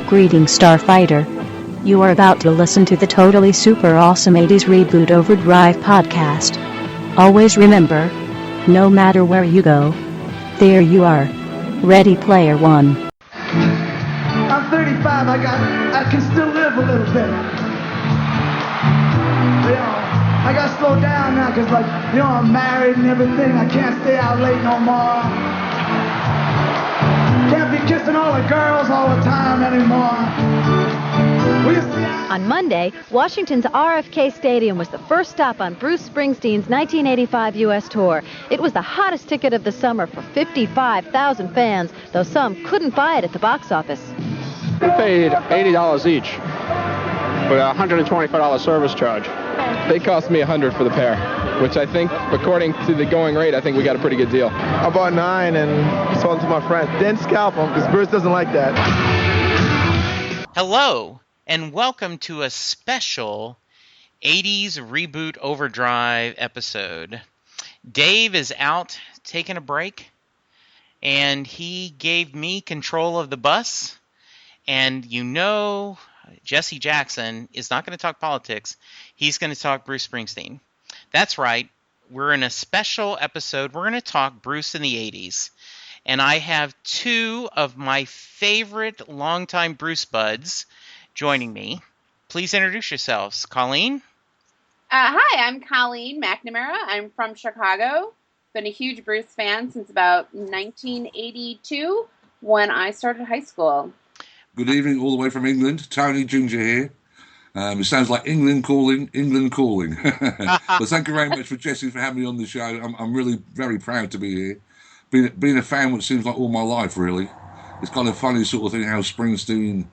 Greetings, Starfighter. You are about to listen to the totally super awesome 80's Reboot Overdrive podcast. Always remember, no matter where you go, there you are. Ready Player One. I'm 35, I can still live a little bit. I got to slow down now because, I'm married and everything. I can't stay out late no more. Can't be kissing all the girls all the time anymore. On Monday, Washington's RFK Stadium was the first stop on Bruce Springsteen's 1985 U.S. tour. It was the hottest ticket of the summer for 55,000 fans, though some couldn't buy it at the box office. We paid $80 each with a $125 service charge. They cost me $100 for the pair, which I think, according to the going rate, I think we got a pretty good deal. I bought 9 and sold them to my friends. Didn't scalp them because Bruce doesn't like that. Hello, and welcome to a special 80's Reboot Overdrive episode. Dave is out taking a break, and he gave me control of the bus. And Jesse Jackson is not going to talk politics. He's going to talk Bruce Springsteen. That's right. We're in a special episode. We're going to talk Bruce in the 80s. And I have two of my favorite longtime Bruce buds joining me. Please introduce yourselves. Colleen? Hi, I'm Colleen McNamara. I'm from Chicago. Been a huge Bruce fan since about 1982 when I started high school. Good evening, all the way from England. Tony Ginger here. It sounds like England calling. But thank you very much for Jesse for having me on the show. I'm really very proud to be here. Being a fan, which seems like all my life, really. It's kind of funny sort of thing how Springsteen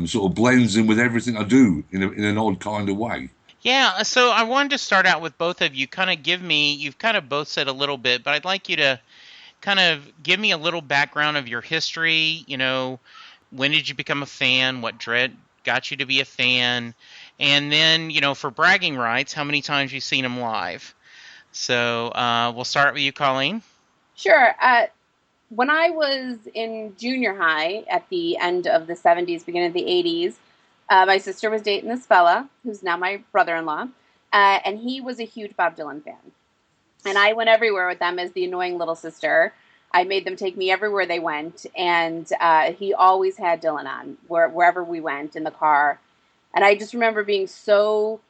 sort of blends in with everything I do in an odd kind of way. Yeah, so I wanted to start out with both of you. You've kind of both said a little bit, but I'd like you to kind of give me a little background of your history. When did you become a fan? What got you to be a fan? And then, for bragging rights, how many times you've seen him live? So we'll start with you, Colleen. Sure. When I was in junior high at the end of the 70s, beginning of the 80s, my sister was dating this fella, who's now my brother-in-law, and he was a huge Bob Dylan fan. And I went everywhere with them as the annoying little sister. I made them take me everywhere they went, and he always had Dylan on wherever we went in the car. And I just remember being so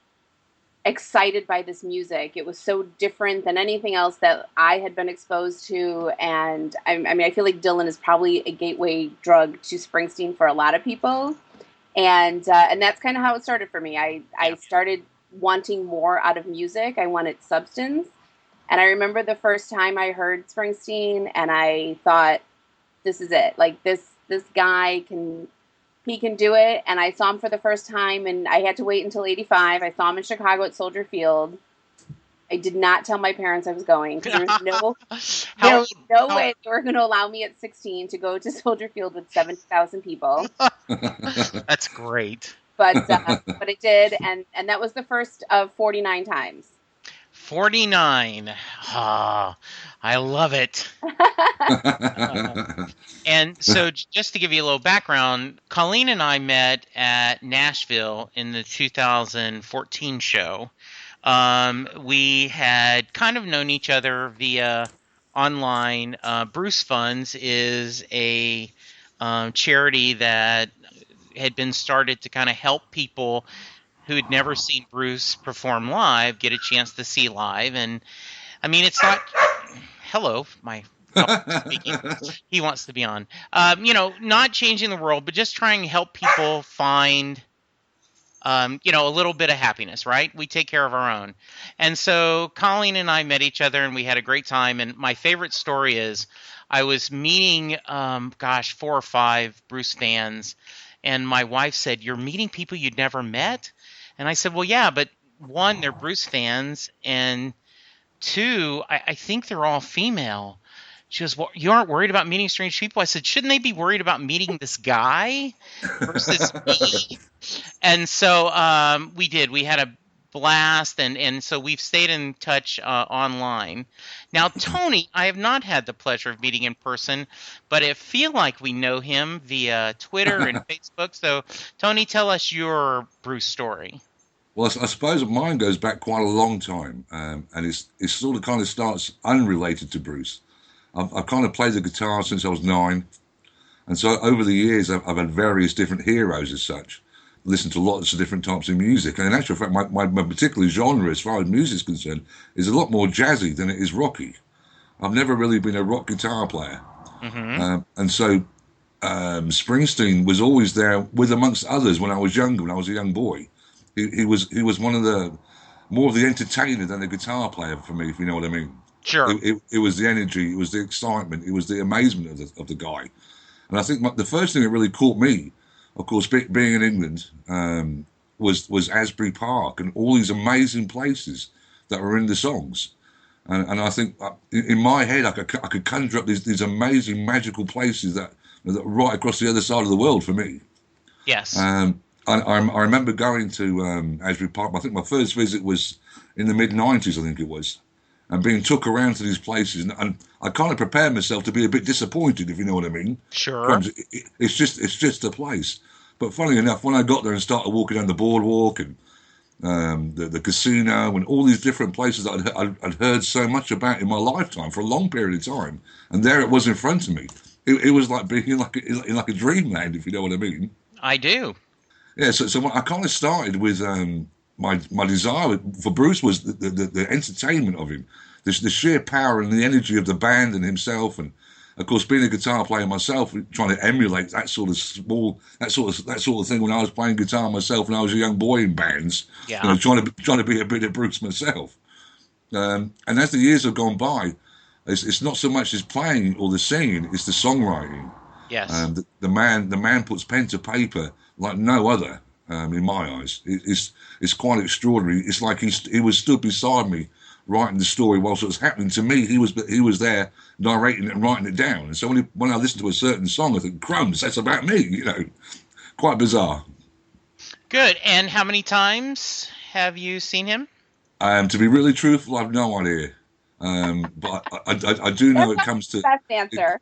excited by this music. It was so different than anything else that I had been exposed to, and I feel like Dylan is probably a gateway drug to Springsteen for a lot of people, and that's kind of how it started for me. I started wanting more out of music. I wanted substance. And I remember the first time I heard Springsteen, and I thought, this is it. Like, this guy he can do it. And I saw him for the first time, and I had to wait until 85. I saw him in Chicago at Soldier Field. I did not tell my parents I was going, because there was no way they were going to allow me at 16 to go to Soldier Field with 70,000 people. That's great. But I did, and that was the first of 49 times. 49. I love it. And so just to give you a little background, Colleen and I met at Nashville in the 2014 show. We had kind of known each other via online. Bruce Funds is a charity that had been started to kind of help people who had never seen Bruce perform live get a chance to see live. And it's not hello, my speaking. He wants to be on. Not changing the world, but just trying to help people find a little bit of happiness, right? We take care of our own. And so Colleen and I met each other, and we had a great time. And my favorite story is I was meeting 4 or 5 Bruce fans, and my wife said, "You're meeting people you'd never met?" And I said, well, yeah, but 1, they're Bruce fans, and 2, I think they're all female. She goes, well, you aren't worried about meeting strange people? I said, shouldn't they be worried about meeting this guy versus me? And so we did. We had a blast, and so we've stayed in touch online. Now, Tony, I have not had the pleasure of meeting in person, but I feel like we know him via Twitter and Facebook. So, Tony, tell us your Bruce story. Well, I suppose mine goes back quite a long time, and it's sort of kind of starts unrelated to Bruce. I've kind of played the guitar since I was 9, and so over the years I've had various different heroes as such. Listened to lots of different types of music, and in actual fact, my particular genre, as far as music is concerned, is a lot more jazzy than it is rocky. I've never really been a rock guitar player, and so Springsteen was always there with amongst others when I was younger, when I was a young boy. He was one of the more of the entertainer than the guitar player for me, if you know what I mean. Sure. It was the energy, it was the excitement, it was the amazement of the guy. And I think the first thing that really caught me, of course, being in England, was Asbury Park and all these amazing places that were in the songs. And I think in my head I could conjure up these amazing magical places that are right across the other side of the world for me. Yes. I remember going to Asbury Park. I think my first visit was in the mid-90s, I think it was, and being took around to these places. And I kind of prepared myself to be a bit disappointed, if you know what I mean. Sure. It's just a place. But funny enough, when I got there and started walking down the boardwalk and the casino and all these different places that I'd heard so much about in my lifetime for a long period of time, and there it was in front of me. It was like being in like a dreamland, if you know what I mean. I do. Yeah, so I kind of started with my desire for Bruce was the entertainment of him, the sheer power and the energy of the band and himself, and of course being a guitar player myself, trying to emulate that sort of thing when I was playing guitar myself when I was a young boy in bands, yeah. Trying to be a bit of Bruce myself, and as the years have gone by, it's not so much his playing or the singing, it's the songwriting. Yes. The man puts pen to paper like no other, in my eyes. It's quite extraordinary. It's like he was stood beside me writing the story whilst it was happening to me. He was there narrating it and writing it down. And so when I listen to a certain song, I think, crumbs, that's about me, Quite bizarre. Good. And how many times have you seen him? To be really truthful, I've no idea. But I do know it comes to... Best answer.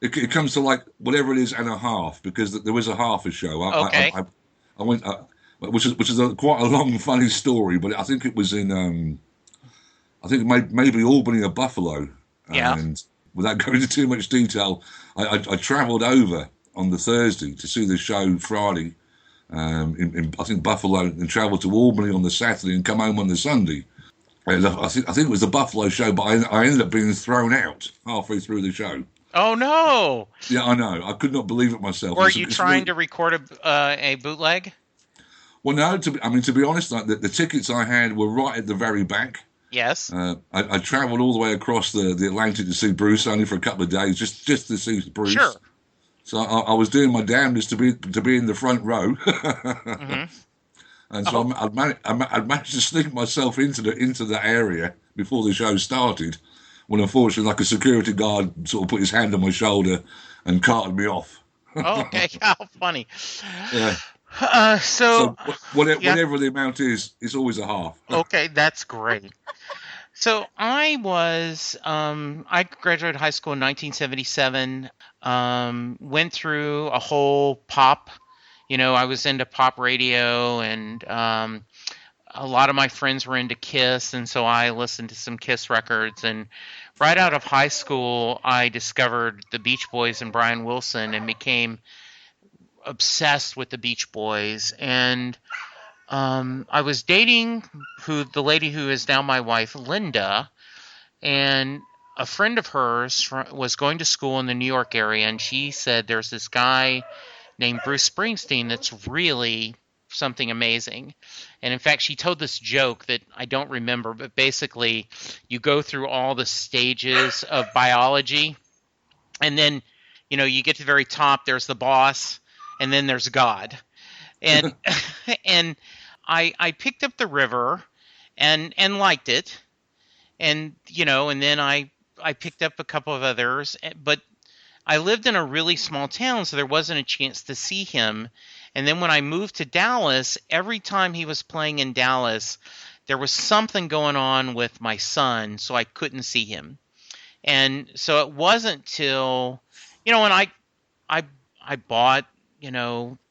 It comes to like whatever it is and a half, because there was a half a show. Okay. I went, which is quite a long, funny story, but I think it was in, I think maybe Albany or Buffalo. Yeah. And without going into too much detail, I travelled over on the Thursday to see the show Friday, in I think Buffalo, and travelled to Albany on the Saturday and come home on the Sunday. And I think it was the Buffalo show, but I ended up being thrown out halfway through the show. Oh, no. Yeah, I know. I could not believe it myself. Were you trying to record a bootleg? Well, no. To be honest, like the tickets I had were right at the very back. Yes. I travelled all the way across the Atlantic to see Bruce, only for a couple of days, just to see Bruce. Sure. So I was doing my damnedest to be in the front row. Mm-hmm. And so I'd managed to sneak myself into the area before the show started, when unfortunately, like a security guard sort of put his hand on my shoulder and carted me off. Okay, how funny. Yeah. So whatever the amount is, it's always a half. Okay, that's great. So I graduated high school in 1977, went through a whole pop, I was into pop radio, and a lot of my friends were into Kiss, and so I listened to some Kiss records. And right out of high school, I discovered the Beach Boys and Brian Wilson and became obsessed with the Beach Boys. And I was dating the lady who is now my wife, Linda, and a friend of hers was going to school in the New York area, and she said there's this guy named Bruce Springsteen that's really something amazing. And in fact, she told this joke that I don't remember, but basically you go through all the stages of biology, and then, you get to the very top, there's the boss, and then there's God. And and I picked up The River and liked it. And, and then I picked up a couple of others, but I lived in a really small town, so there wasn't a chance to see him. And then when I moved to Dallas, every time he was playing in Dallas, there was something going on with my son, so I couldn't see him. And so it wasn't till, when I bought,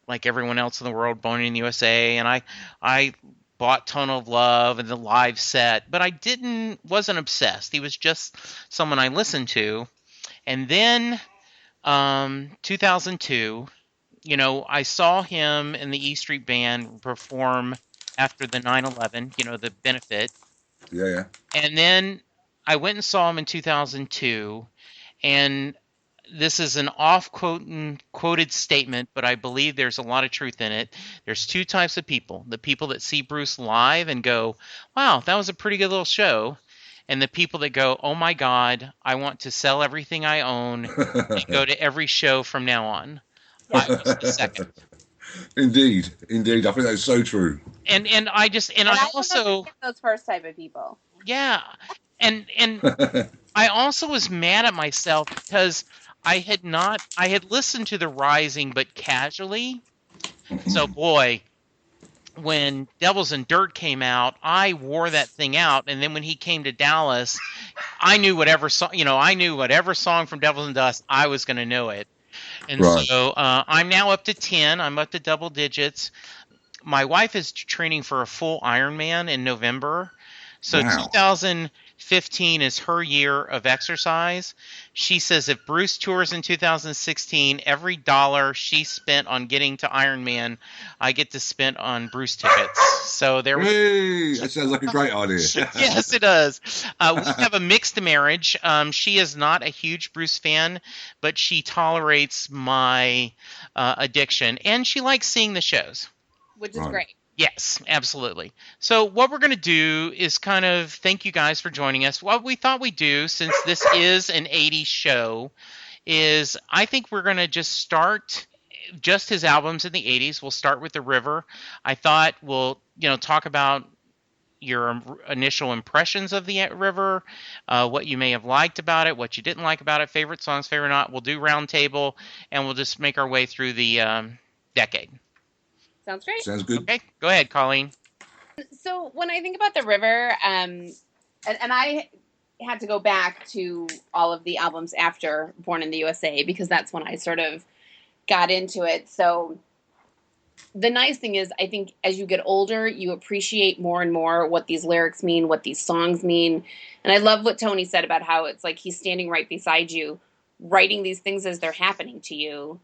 like everyone else in the world, Born in the USA, and I bought Tone of Love and the live set, but I wasn't obsessed. He was just someone I listened to. And then 2002, I saw him in the E Street Band perform after the 9/11, the benefit. Yeah. And then I went and saw him in 2002, and this is an off-quoted statement, but I believe there's a lot of truth in it. There's two types of people: the people that see Bruce live and go, "Wow, that was a pretty good little show," and the people that go, "Oh my God, I want to sell everything I own and go to every show from now on." I was the second. Indeed. I think that's so true. And I also those first type of people. Yeah, and I also was mad at myself because I had listened to The Rising, but casually. So boy, when Devils and Dirt came out, I wore that thing out, and then when he came to Dallas, I knew whatever song from Devils and Dust, I was going to know it. And right. So I'm now up to 10. I'm up to double digits. My wife is training for a full Ironman in November. So wow. 2015 is her year of exercise. She says if Bruce tours in 2016, every dollar she spent on getting to Ironman, I get to spend on Bruce tickets. So there. Hey, that sounds like a great idea. Yes, it does. We have a mixed marriage. She is not a huge Bruce fan, but she tolerates my addiction, and she likes seeing the shows. Which is great. Yes, absolutely. So what we're going to do is kind of thank you guys for joining us. What we thought we'd do, since this is an 80s show, is I think we're going to just start just his albums in the 80s. We'll start with The River. I thought we'll, talk about your initial impressions of the River, what you may have liked about it, what you didn't like about it, favorite songs, favorite not. We'll do round table, and we'll just make our way through the decade. Sounds great. Sounds good. Okay, go ahead, Colleen. So when I think about The River, and I had to go back to all of the albums after Born in the USA because that's when I sort of got into it. So the nice thing is, I think as you get older, you appreciate more and more what these lyrics mean, what these songs mean. And I love what Tony said about how it's like he's standing right beside you, writing these things as they're happening to you,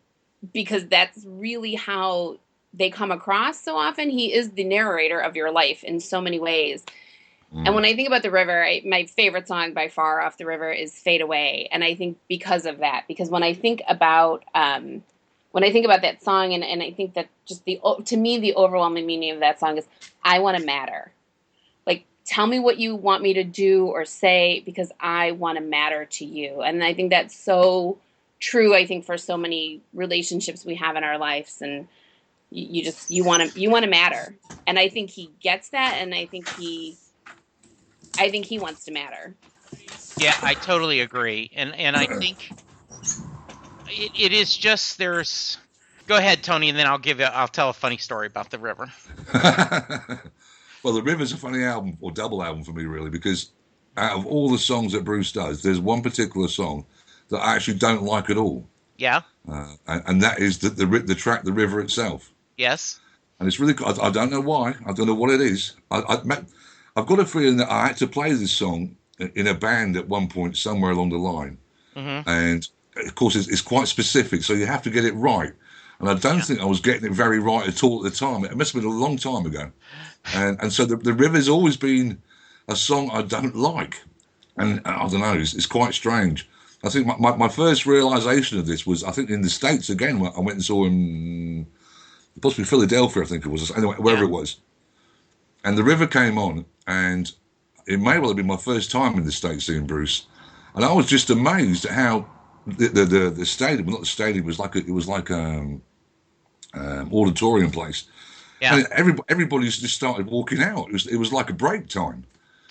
because that's really how they come across so often. He is the narrator of your life in so many ways. And when I think about The River, my favorite song by far off The River is Fade Away. And I think because of that, because when I think about that song, and I think that just to me, the overwhelming meaning of that song is, I want to matter. Like, tell me what you want me to do or say, because I want to matter to you. And I think that's so true, I think, for so many relationships we have in our lives. And you want to matter, and I think he gets that, and I think he wants to matter. Yeah, I totally agree, and I think it is just there's. Go ahead, Tony, and then I'll tell a funny story about The River. Well, The River's a funny album, or double album for me, really, because out of all the songs that Bruce does, there's one particular song that I actually don't like at all. Yeah. And that is the track "The River" itself. Yes. And it's really, I don't know why. I don't know what it is. I've got a feeling that I had to play this song in a band at one point somewhere along the line. Mm-hmm. And, of course, it's quite specific, so you have to get it right. And I don't think I was getting it very right at all at the time. It must have been a long time ago. And so the River's always been a song I don't like. And I don't know, it's quite strange. I think my first realisation of this was, I think, in the States again, when I went and saw him, possibly Philadelphia, I think it was, anyway, wherever it was. And The River came on, and it may well have been my first time in the States seeing Bruce. And I was just amazed at how the stadium, well, not the stadium, it was like auditorium place. Yeah. And everybody just started walking out. It was like a break time.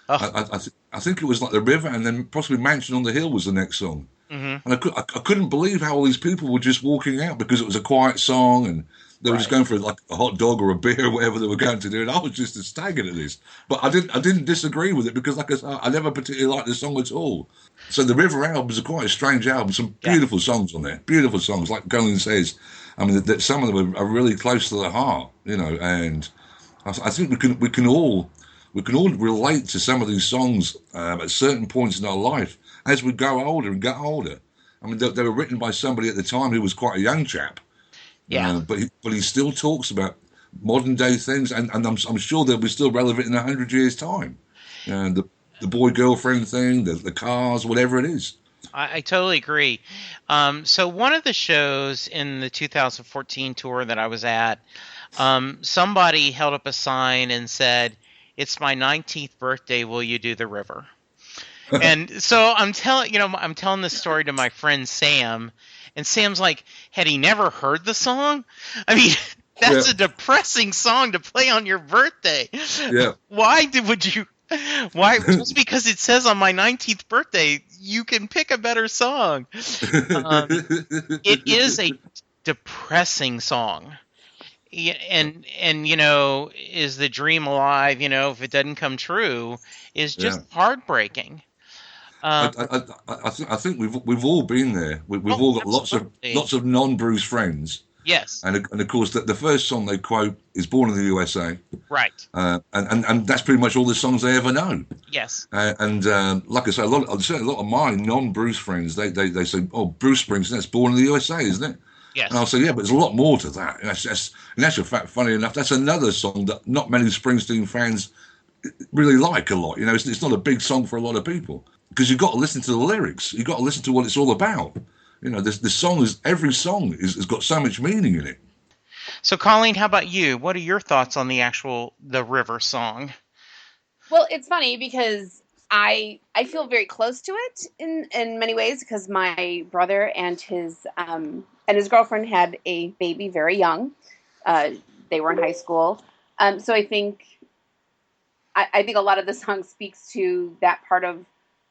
Oh. I think it was like The River, and then possibly Mansion on the Hill was the next song. Mm-hmm. And I couldn't believe how all these people were just walking out because it was a quiet song, and They were just going for like a hot dog or a beer or whatever they were going to do, and I was just staggered at this. But I didn't disagree with it because, like I said, I never particularly liked this song at all. So the River albums are quite a strange album. Some beautiful songs on there, beautiful songs. Like Colin says, I mean, that some of them are really close to the heart, you know. And I think we can all relate to some of these songs at certain points in our life as we go older and get older. I mean, they were written by somebody at the time who was quite a young chap. Yeah. But he still talks about modern day things, and I'm sure they'll be still relevant in 100 years' time. The boy girlfriend thing, the cars, whatever it is. I totally agree. So one of the shows in the 2014 tour that I was at, somebody held up a sign and said, "It's my 19th birthday. Will you do the river?" And so I'm telling this story to my friend Sam, and Sam's like, had he never heard the song? I mean, that's a depressing song to play on your birthday. Yeah. Why just because it says on my 19th birthday, you can pick a better song. It is a depressing song. And is the dream alive, if it doesn't come true, is just heartbreaking. I think we've all been there. We've all got lots of non-Bruce friends. Yes. And of course, the first song they quote is "Born in the USA." Right. And that's pretty much all the songs they ever know. Yes. And like I say, a lot of my non-Bruce friends, they say, "Oh, Bruce Springsteen, that's Born in the USA, isn't it?" Yes. And I'll say, "Yeah, but there's a lot more to that." And in actual fact, funny enough, that's another song that not many Springsteen fans really like a lot. It's not a big song for a lot of people. Because you've got to listen to the lyrics. You've got to listen to what it's all about. Every song has got so much meaning in it. So, Colleen, how about you? What are your thoughts on the River song? Well, it's funny because I feel very close to it in many ways because my brother and his girlfriend had a baby very young. They were in high school. So I think a lot of the song speaks to that part of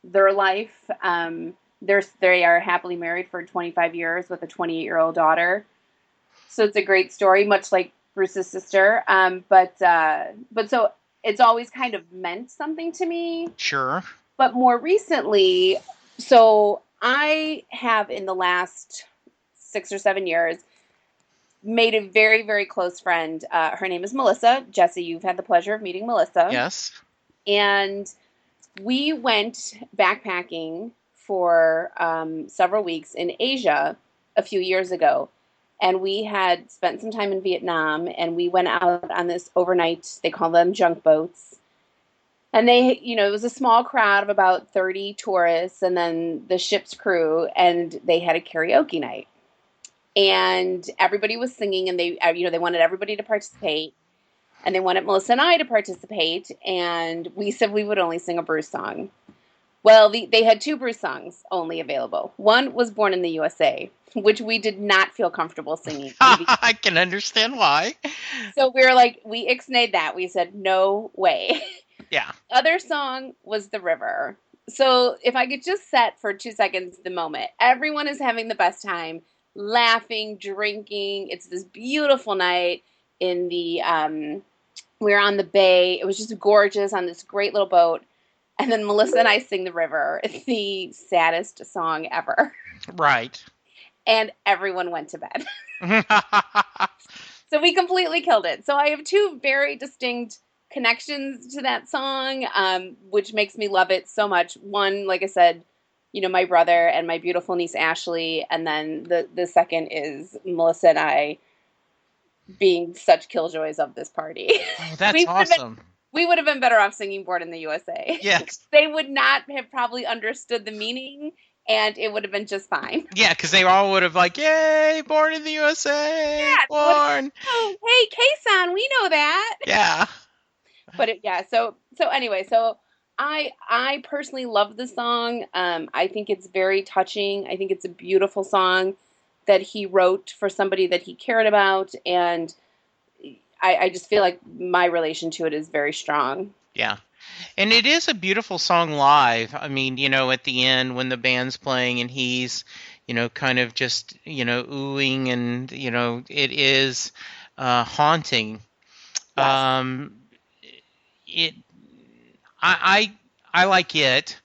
their life. They are happily married for 25 years with a 28-year-old daughter. So it's a great story, much like Bruce's sister. But so it's always kind of meant something to me. Sure. But more recently, so I have in the last 6 or 7 years made a very, very close friend. Her name is Melissa. Jesse, you've had the pleasure of meeting Melissa. Yes. And we went backpacking for several weeks in Asia a few years ago. And we had spent some time in Vietnam, and we went out on this overnight, they call them junk boats. And it was a small crowd of about 30 tourists and then the ship's crew, and they had a karaoke night. And everybody was singing, and they wanted everybody to participate. And they wanted Melissa and I to participate, and we said we would only sing a Bruce song. Well, they had 2 Bruce songs only available. One was Born in the USA, which we did not feel comfortable singing. I can understand why. So we were like, we ixnayed that. We said, no way. Yeah. Other song was The River. So if I could just set for 2 seconds the moment. Everyone is having the best time, laughing, drinking. It's this beautiful night in the... we were on the bay. It was just gorgeous on this great little boat. And then Melissa and I sing The River. It's the saddest song ever. Right. And everyone went to bed. So we completely killed it. So I have 2 very distinct connections to that song, which makes me love it so much. One, like I said, my brother and my beautiful niece Ashley. And then the second is Melissa and I being such killjoys of this party. Oh, that's awesome. We would have been better off singing Born in the USA. Yes. They would not have probably understood the meaning, and it would have been just fine. Yeah, because they all would have yay, Born in the USA, yeah, born. Oh, hey, K-san, we know that. Yeah. But so anyway, so I personally love the song. I think it's very touching. I think it's a beautiful song that he wrote for somebody that he cared about, and I just feel like my relation to it is very strong. Yeah. And it is a beautiful song live. I mean, at the end when the band's playing and he's, kind of just, oohing and, it is haunting. Yes. It I like it.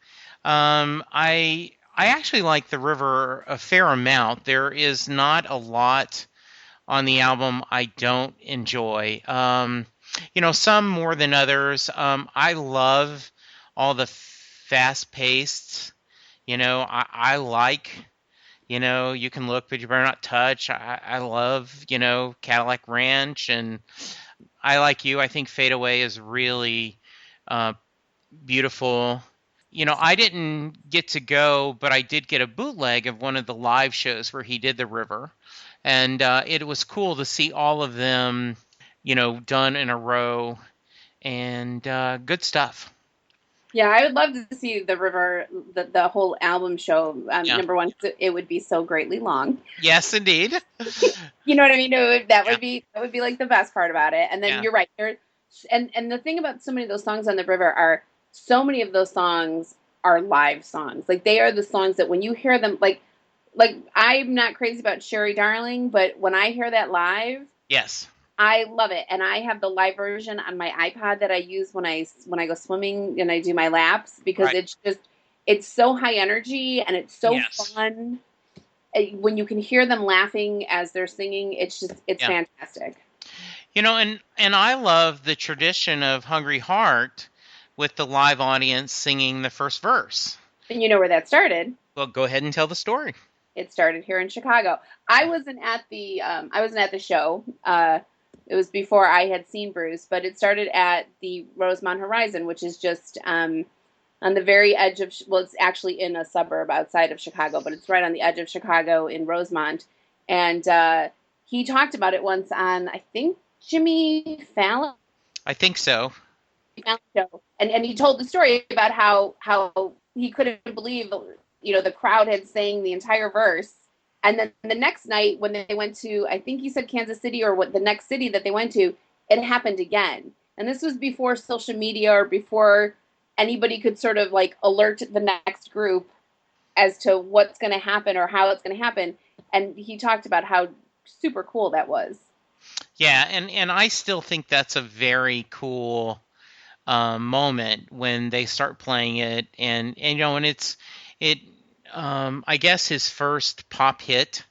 I actually like the river a fair amount. There is not a lot on the album I don't enjoy. Some more than others. I love all the fast-paced. I like. You can look, but you better not touch. I love, Cadillac Ranch, and I like you. I think Fade Away is really beautiful. I didn't get to go, but I did get a bootleg of one of the live shows where he did the river. And it was cool to see all of them, done in a row, and good stuff. Yeah, I would love to see the river, the whole album show. Yeah. Number one, it would be so greatly long. Yes, indeed. You know what I mean? That would be like the best part about it. And then you're right. And the thing about so many of those songs on the river are so many of those songs are live songs. Like they are the songs that when you hear them, like I'm not crazy about Sherry Darling, but when I hear that live, yes, I love it. And I have the live version on my iPod that I use when I go swimming and I do my laps, because it's so high energy and it's so fun. When you can hear them laughing as they're singing, it's fantastic. And I love the tradition of Hungry Heart with the live audience singing the first verse. And you know where that started? Well, go ahead and tell the story. It started here in Chicago. I wasn't at the show. It was before I had seen Bruce, but it started at the Rosemont Horizon, which is just on the very edge of, it's actually in a suburb outside of Chicago, but it's right on the edge of Chicago in Rosemont. And he talked about it once on, I think, Jimmy Fallon. I think so. And he told the story about how he couldn't believe, the crowd had sang the entire verse. And then the next night when they went to, I think he said Kansas City or the next city that they went to, it happened again. And this was before social media or before anybody could sort of like alert the next group as to what's going to happen or how it's going to happen. And he talked about how super cool that was. Yeah, and I still think that's a very cool moment when they start playing it, and I guess his first pop hit.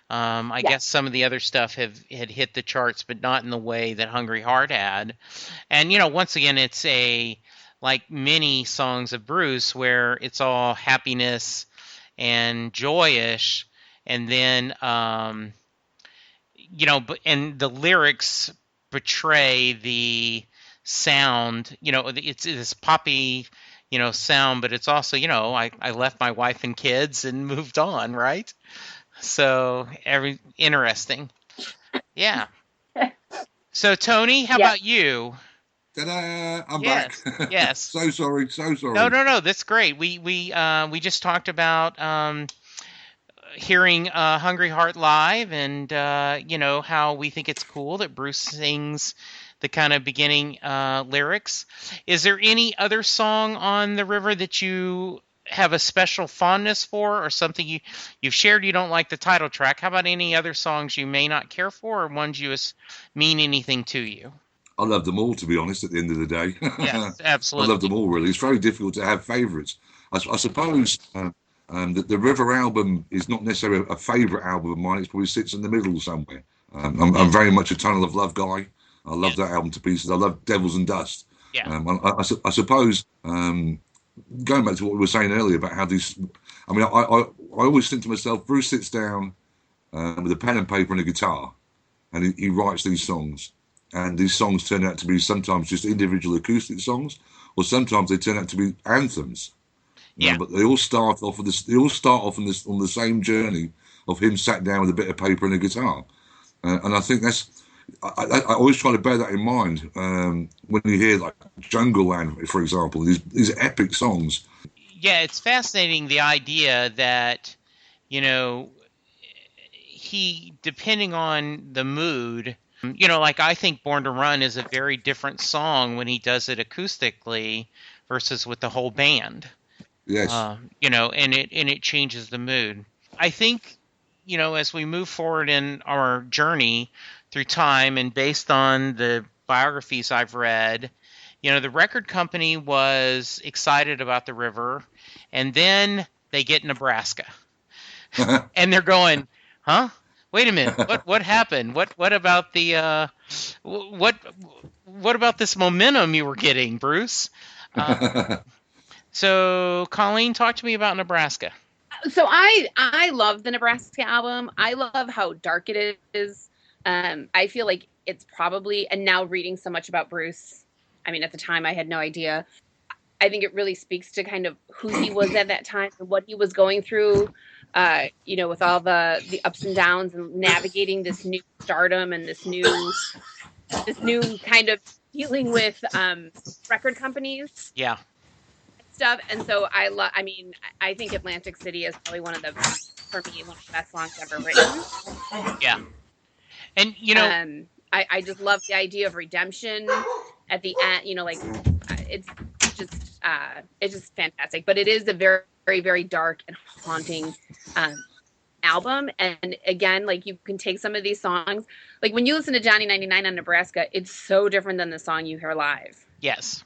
I guess some of the other stuff had hit the charts, but not in the way that Hungry Heart had. And once again, it's like many songs of Bruce where it's all happiness and joyous, and then and the lyrics portray the sound. It's this poppy sound, but it's also, I left my wife and kids and moved on, right? So interesting. Yeah. So Tony, how about you? Ta-da! I'm back. Yes. So sorry. No, that's great. We just talked about hearing Hungry Heart live, and how we think it's cool that Bruce sings the kind of beginning lyrics. Is there any other song on the river that you have a special fondness for, or something you've shared you don't like the title track? How about any other songs you may not care for, or ones you mean anything to you? I love them all, to be honest, at the end of the day. Yes, absolutely. I love them all, really. It's very difficult to have favourites. I suppose that the River album is not necessarily a favourite album of mine. It probably sits in the middle somewhere. I'm very much a Tunnel of Love guy. I love that album to pieces. I love Devils and Dust. Yeah. I suppose, going back to what we were saying earlier about how these... I mean, I always think to myself, Bruce sits down with a pen and paper and a guitar, and he writes these songs. And these songs turn out to be sometimes just individual acoustic songs, or sometimes they turn out to be anthems. Yeah. But they all start off with this. They all start off on the same journey of him sat down with a bit of paper and a guitar. And I think that's... I always try to bear that in mind when you hear like Jungle Land, for example, these epic songs. Yeah, it's fascinating, the idea that, he, depending on the mood, like I think Born to Run is a very different song when he does it acoustically versus with the whole band. Yes. And it changes the mood. I think as we move forward in our journey through time and based on the biographies I've read, the record company was excited about the river, and then they get Nebraska. And they're going, huh? Wait a minute. What happened? What about the what about this momentum you were getting, Bruce? So, Colleen, talk to me about Nebraska. So I love the Nebraska album. I love how dark it is. I feel like it's probably, and now reading so much about Bruce, I mean, at the time I had no idea. I think it really speaks to kind of who he was at that time and what he was going through, with all the ups and downs and navigating this new stardom and this new kind of dealing with record companies. Yeah. Stuff. And so I think Atlantic City is probably one of the best songs ever written. Yeah. And I just love the idea of redemption at the end, it's just fantastic. But it is a very, very, very dark and haunting album. And again, like, you can take some of these songs, like when you listen to Johnny 99 on Nebraska, it's so different than the song you hear live. Yes.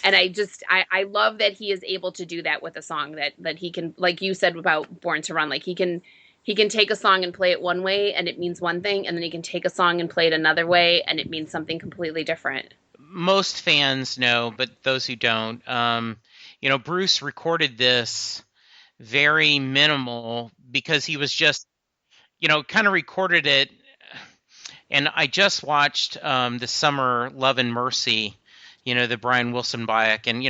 And I love that he is able to do that with a song that he can, like you said about Born to Run, like he can take a song and play it one way and it means one thing, and then he can take a song and play it another way and it means something completely different. Most fans know, but those who don't, Bruce recorded this very minimal because he was just, kind of recorded it. And I just watched the summer Love and Mercy, the Brian Wilson biopic, and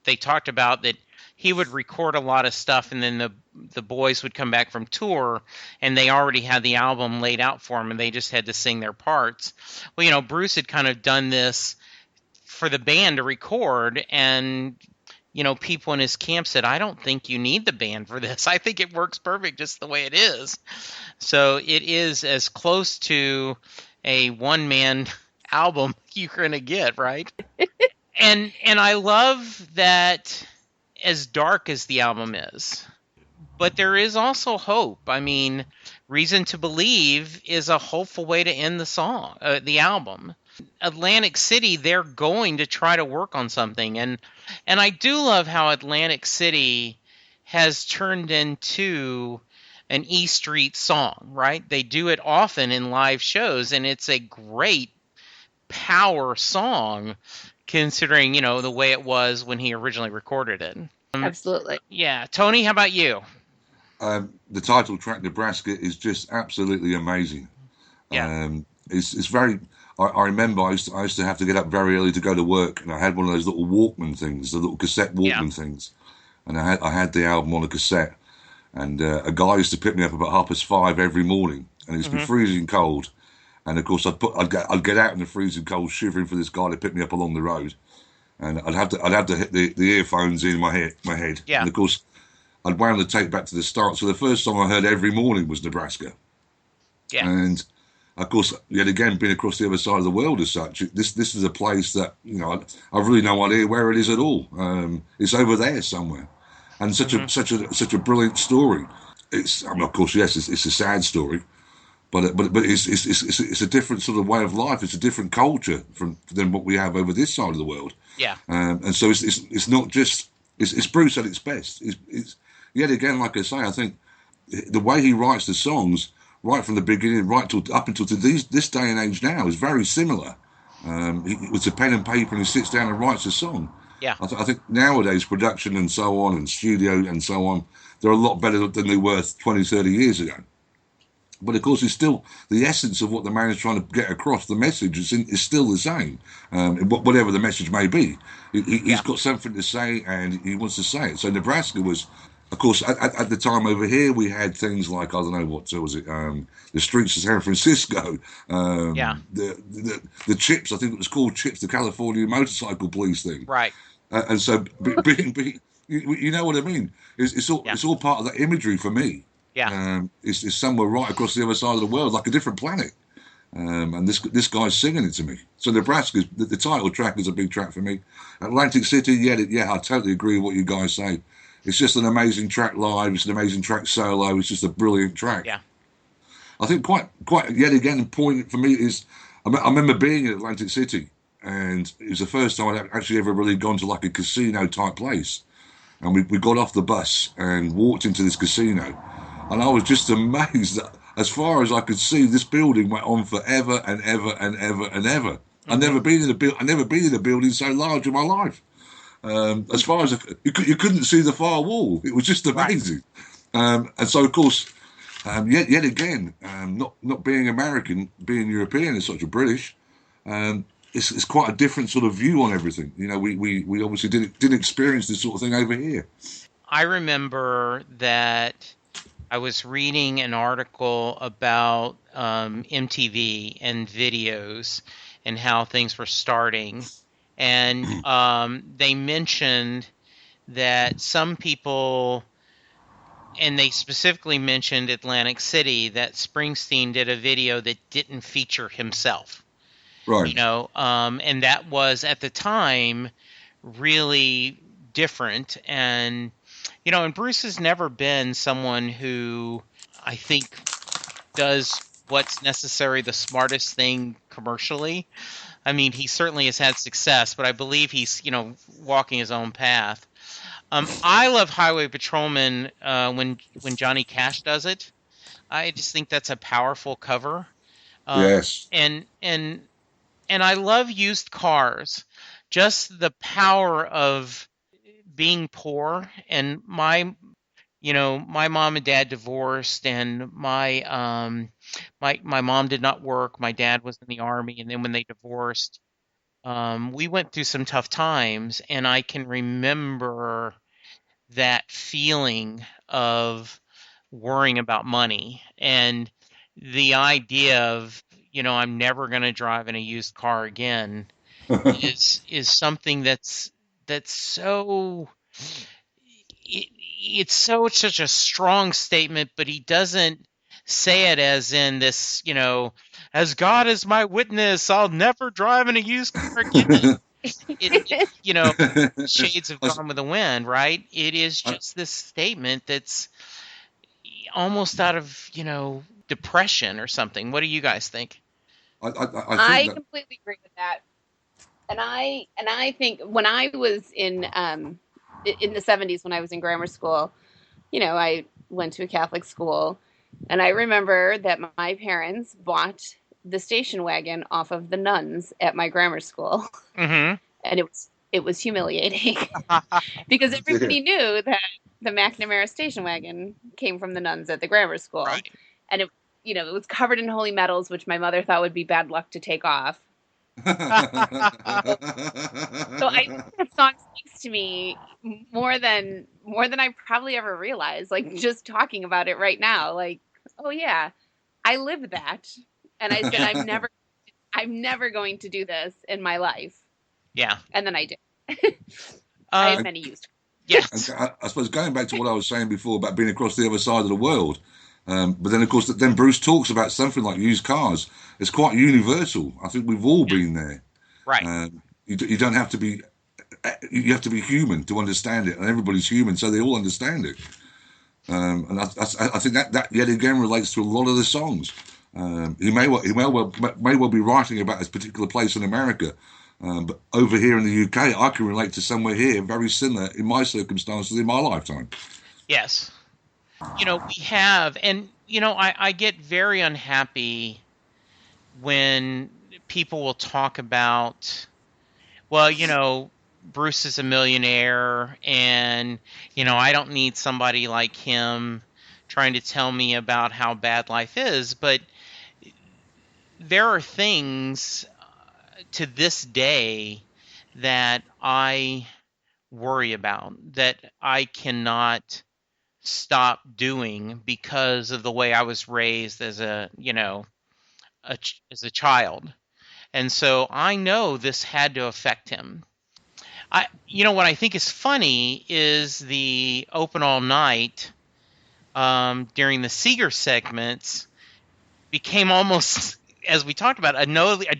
they talked about that he would record a lot of stuff, and then the boys would come back from tour, and they already had the album laid out for them, and they just had to sing their parts. Well, Bruce had kind of done this for the band to record, and people in his camp said, I don't think you need the band for this. I think it works perfect just the way it is. So it is as close to a one-man album you're going to get, right? and I love that, as dark as the album is, but there is also hope. I mean, Reason to Believe is a hopeful way to end the album. Atlantic City, they're going to try to work on something, and I do love how Atlantic City has turned into an E Street song, right? They do it often in live shows, and it's a great power song considering, the way it was when he originally recorded it. Absolutely. Yeah. Tony, how about you? The title track, Nebraska, is just absolutely amazing. Yeah. It's very... I remember I used to have to get up very early to go to work, and I had one of those little Walkman things, the little cassette Walkman things, and I had the album on a cassette, and a guy used to pick me up about 5:30 every morning, and it used to be freezing cold, and of course I'd get out in the freezing cold, shivering for this guy to pick me up along the road, and I'd have to hit the earphones in my head, yeah. And of course I'd wound the tape back to the start, so the first song I heard every morning was Nebraska, and of course, yet again, being across the other side of the world as such, this is a place that, I've really no idea where it is at all. It's over there somewhere, and such a brilliant story. Of course, yes, it's a sad story, but it's a different sort of way of life. It's a different culture than what we have over this side of the world. Yeah. And so it's not just it's Bruce at its best. It's yet again, like I say, I think the way he writes the songs, right from the beginning, right up until this day and age now, is very similar. With a pen and paper, and he sits down and writes a song. Yeah. I think nowadays production and so on, and studio and so on, they're a lot better than they were 20, 30 years ago. But of course, it's still the essence of what the man is trying to get across. The message is still the same, whatever the message may be. He's got something to say, and he wants to say it. So Nebraska was, of course, at the time over here, we had things like, I don't know, what was it, the streets of San Francisco, the Chips, I think it was called Chips, the California motorcycle police thing. Right. And so, being, you know what I mean? It's all part of that imagery for me. Yeah. It's somewhere right across the other side of the world, like a different planet. And this guy's singing it to me. So Nebraska, the title track is a big track for me. Atlantic City, I totally agree with what you guys say. It's just an amazing track live. It's an amazing track solo. It's just a brilliant track. Yeah. I think quite yet again, the point for me is I remember being in Atlantic City, and it was the first time I'd actually ever really gone to like a casino type place. And we got off the bus and walked into this casino, and I was just amazed that as far as I could see, this building went on forever and ever and ever and ever. Mm-hmm. I'd never been in a building so large in my life. As far as you couldn't see the far wall, it was just amazing. Right. And so, of course, yet again, not being American, being European and such a British, it's quite a different sort of view on everything. You know, we obviously didn't experience this sort of thing over here. I remember that I was reading an article about MTV and videos and how things were starting. And they mentioned that some people, and they specifically mentioned Atlantic City, that Springsteen did a video that didn't feature himself. Right. You know, and that was at the time really different. And, you know, and Bruce has never been someone who I think does what's necessarily the smartest thing commercially. I mean, he certainly has had success, but I believe he's, you know, walking his own path. I love Highway Patrolman when Johnny Cash does it. I just think that's a powerful cover. Yes. And I love Used Cars. Just the power of being poor, and my mom and dad divorced, and my mom did not work. My dad was in the Army, and then when they divorced, we went through some tough times, and I can remember that feeling of worrying about money and the idea of, you know, I'm never going to drive in a used car again is something that's so it's such a strong statement, but he doesn't say it as in this, you know, as God is my witness, I'll never drive in a used car again. You know, shades of Gone with the Wind, right? It is just this statement that's almost out of, you know, depression or something. What do you guys think? I completely agree with that. And I think when I was in the 70s, when I was in grammar school, you know, I went to a Catholic school, and I remember that my parents bought the station wagon off of the nuns at my grammar school. Mm-hmm. And it was humiliating because everybody knew that the McNamara station wagon came from the nuns at the grammar school. Right. And it was covered in holy metals, which my mother thought would be bad luck to take off. So I think that song speaks to me more than I probably ever realized. Like, just talking about it right now, like, oh yeah, I lived that, and I said I'm never going to do this in my life. Yeah, and then I did. I had many used. Yes, I suppose going back to what I was saying before about being across the other side of the world. But then, of course, then Bruce talks about something like used cars. It's quite universal. I think we've all been there. Right. You don't have to be. You have to be human to understand it, and everybody's human, so they all understand it. And I think that yet again relates to a lot of the songs. He may well be writing about this particular place in America, but over here in the UK, I can relate to somewhere here very similar in my circumstances in my lifetime. Yes. You know, we have, and, you know, I get very unhappy when people will talk about, well, you know, Bruce is a millionaire, and, you know, I don't need somebody like him trying to tell me about how bad life is. But there are things to this day that I worry about, that I cannot stop doing because of the way I was raised as a child. And so I know this had to affect him. What I think is funny is the Open All Night during the Seeger segments became almost, as we talked about, a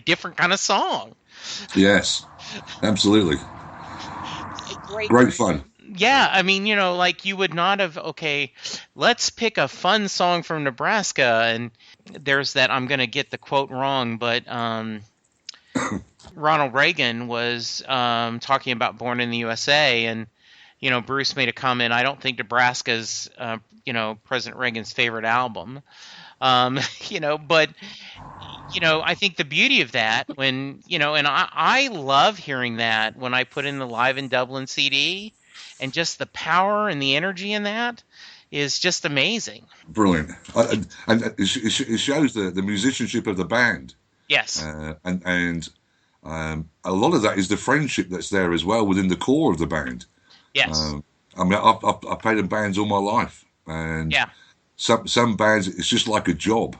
different kind of song. Yes, absolutely. Great fun. Yeah, I mean, like you would not have, okay, let's pick a fun song from Nebraska. And there's that, I'm going to get the quote wrong, but Ronald Reagan was talking about Born in the USA. And, Bruce made a comment, I don't think Nebraska's, President Reagan's favorite album. But I think the beauty of that when, and I love hearing that when I put in the Live in Dublin CD, and just the power and the energy in that is just amazing. Brilliant. And it shows the musicianship of the band. Yes. And a lot of that is the friendship that's there as well within the core of the band. Yes. I mean, I've played in bands all my life. And yeah. Some bands, it's just like a job.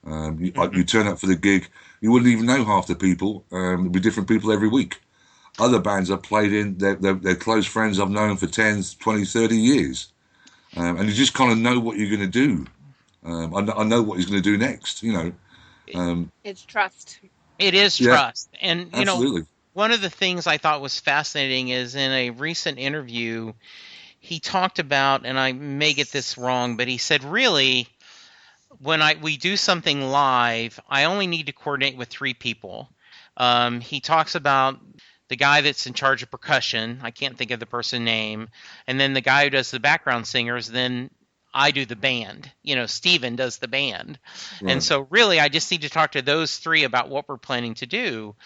You turn up for the gig, you wouldn't even know half the people. There'd be different people every week. Other bands I've played in, they're close friends I've known for 10, 20, 30 years. And you just kind of know what you're going to do. I know what he's going to do next, It's trust. It is trust. And, absolutely. One of the things I thought was fascinating is in a recent interview, he talked about, and I may get this wrong, but he said, really, when we do something live, I only need to coordinate with 3 people. He talks about the guy that's in charge of percussion. I can't think of the person's name. And then the guy who does the background singers, then I do the band. Steven does the band. Right. And so really I just need to talk to those 3 about what we're planning to do.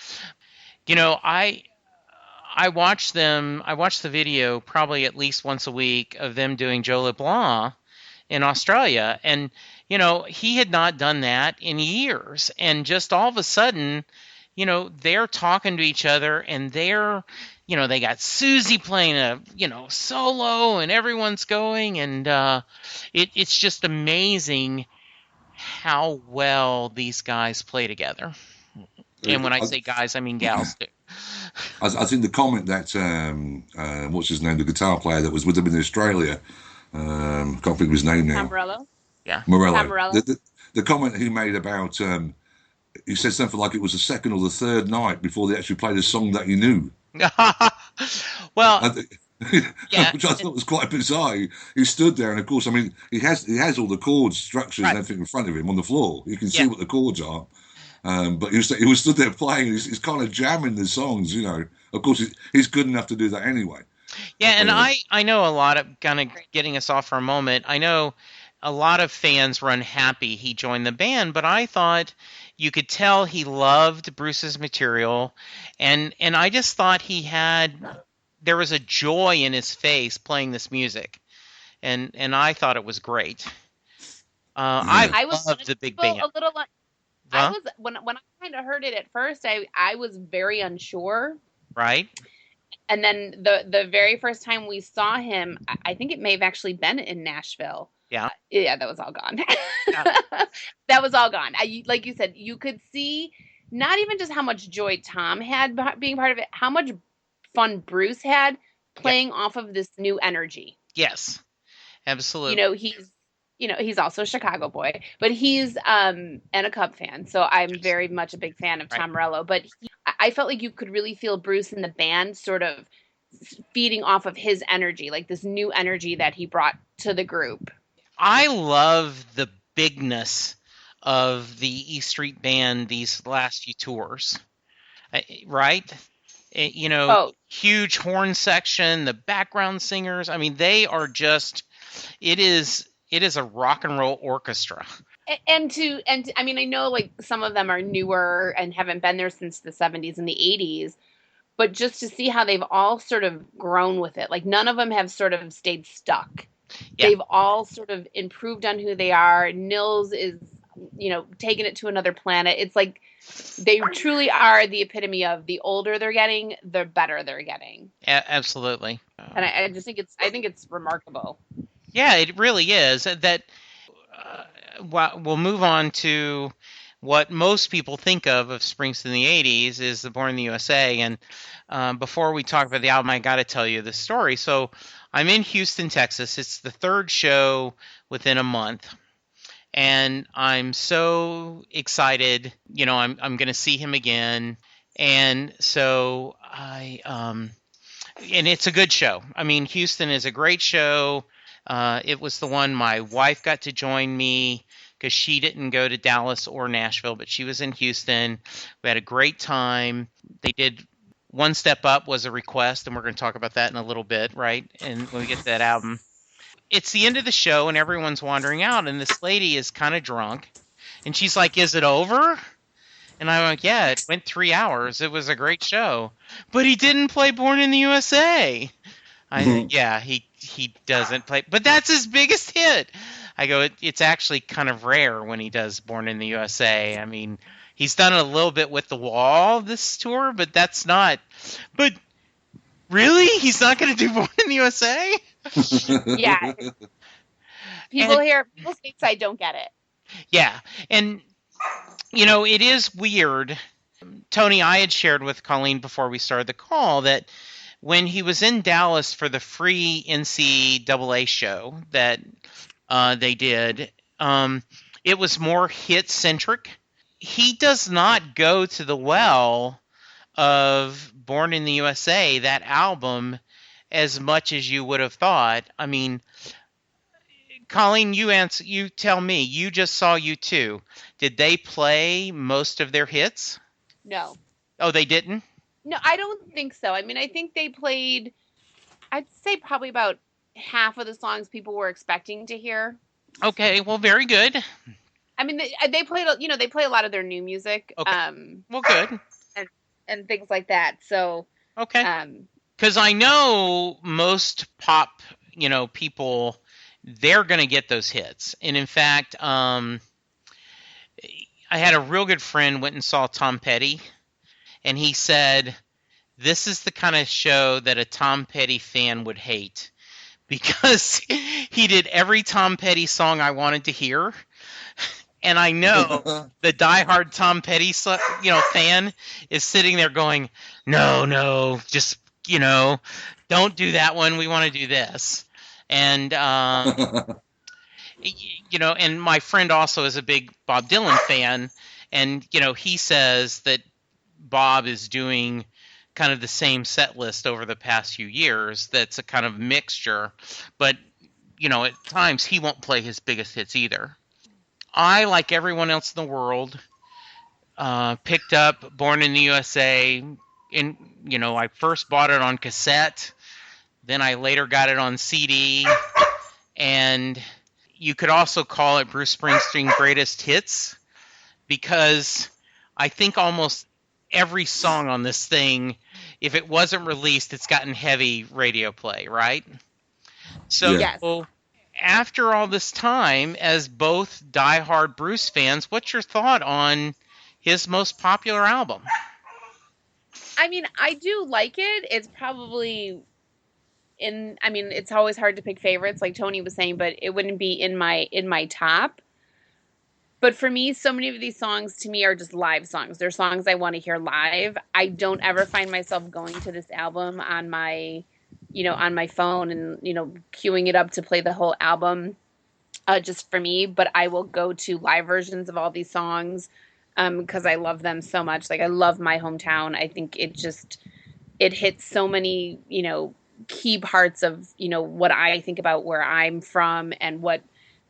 I watch the video probably at least once a week of them doing Joe LeBlanc in Australia. And, he had not done that in years. And just all of a sudden, they're talking to each other, and they're, they got Susie playing a, solo, and everyone's going, and it's just amazing how well these guys play together. And when I say guys, I mean gals too. I think the comment that what's his name, the guitar player that was with them in Australia, can't think of his name now. Tom Morello. Yeah, Morello. Tom Morello. The comment he made about he said something like it was the second or the third night before they actually played a song that he knew. Well, which I thought was quite bizarre. He stood there, and of course, I mean, he has all the chord structures and everything in front of him on the floor. You can see what the chords are. But he was stood there playing. He's kind of jamming the songs, Of course, he's good enough to do that anyway. Yeah, and I know a lot of, kind of getting us off for a moment, I know a lot of fans were unhappy he joined the band, but I thought you could tell he loved Bruce's material, and I just thought there was a joy in his face playing this music, and I thought it was great. I loved the big band. A little. I was when I kind of heard it at first, I was very unsure. Right. And then the very first time we saw him, I think it may have actually been in Nashville. Yeah. Yeah, that was all gone. That was all gone. Like you said, you could see not even just how much joy Tom had being part of it, how much fun Bruce had playing off of this new energy. Yes, absolutely. He's also a Chicago boy, but he's and a Cub fan. So I'm very much a big fan of Tom Morello. But I felt like you could really feel Bruce and the band sort of feeding off of his energy, like this new energy that he brought to the group. I love the bigness of the E Street Band these last few tours, right? Huge horn section, the background singers. I mean, they are just. It is a rock and roll orchestra. And I mean, I know like some of them are newer and haven't been there since the 70s and the 80s, but just to see how they've all sort of grown with it. Like none of them have sort of stayed stuck. Yeah. They've all sort of improved on who they are. Nils is, taking it to another planet. It's like they truly are the epitome of the older they're getting, the better they're getting. Absolutely. And I just think it's remarkable. Yeah, it really is. That we'll move on to what most people think of Springsteen in the 80s is the Born in the USA. And before we talk about the album, I got to tell you the story. So I'm in Houston, Texas. It's the third show within a month. And I'm so excited. I'm going to see him again. And so I and it's a good show. I mean, Houston is a great show. It was the one my wife got to join me because she didn't go to Dallas or Nashville, but she was in Houston. We had a great time. They did One Step Up was a request, and we're going to talk about that in a little bit, right? And when we get to that album. It's the end of the show, and everyone's wandering out, and this lady is kind of drunk. And she's like, "Is it over?" And I'm like, "Yeah, it went 3 hours. It was a great show." "But he didn't play Born in the USA." I think, "Yeah, he doesn't play. But that's his biggest hit." I go, it's actually kind of rare when he does Born in the USA. I mean, he's done it a little bit with The Wall this tour, but that's not. But really? He's not going to do Born in the USA? Yeah. People stateside don't get it. Yeah. And, it is weird. Tony, I had shared with Colleen before we started the call that when he was in Dallas for the free NCAA show that they did, it was more hit-centric. He does not go to the well of Born in the USA, that album, as much as you would have thought. I mean, Colleen, you tell me. You just saw U2. Did they play most of their hits? No. Oh, they didn't? No, I don't think so. I mean, I think they played, I'd say probably about half of the songs people were expecting to hear. Okay, well, very good. I mean, they played, they play a lot of their new music. Okay. Well, good. And things like that. So. Okay. Because I know most pop, people, they're going to get those hits. And in fact, I had a real good friend went and saw Tom Petty, and he said, this is the kind of show that a Tom Petty fan would hate, because he did every Tom Petty song I wanted to hear. And I know the diehard Tom Petty, fan is sitting there going, no, just, don't do that one. We want to do this. And, and my friend also is a big Bob Dylan fan. And, he says that Bob is doing kind of the same set list over the past few years. That's a kind of mixture. But, at times he won't play his biggest hits either. I, like everyone else in the world, picked up Born in the USA. I first bought it on cassette. Then I later got it on CD. And you could also call it Bruce Springsteen Greatest Hits, because I think almost every song on this thing, if it wasn't released, it's gotten heavy radio play, right? So yes. After all this time, as both diehard Bruce fans, what's your thought on his most popular album? I mean, I do like it. It's probably it's always hard to pick favorites, like Tony was saying, but it wouldn't be in my top. But for me, so many of these songs to me are just live songs. They're songs I want to hear live. I don't ever find myself going to this album on my phone and, queuing it up to play the whole album just for me. But I will go to live versions of all these songs because I love them so much. Like, I love My Hometown. I think it hits so many, key parts of, what I think about where I'm from and what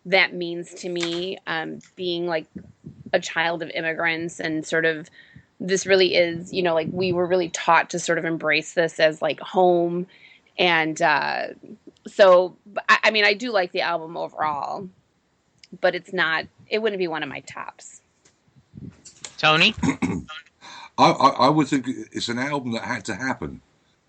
that means to me, being like a child of immigrants, and sort of this really is, we were really taught to sort of embrace this as like home. And so, I mean, I do like the album overall, but it wouldn't be one of my tops. Tony? I would think it's an album that had to happen.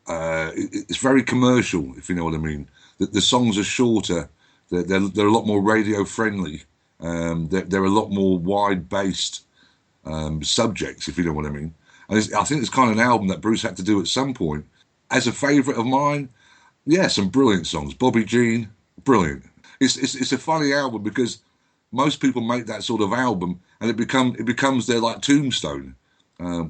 It's very commercial, if you know what I mean. The songs are shorter. They're a lot more radio friendly. They're a lot more wide-based subjects, if you know what I mean. And I think it's kind of an album that Bruce had to do at some point. As a favourite of mine, yeah, some brilliant songs. Bobby Jean, brilliant. It's a funny album because most people make that sort of album and it becomes their like tombstone.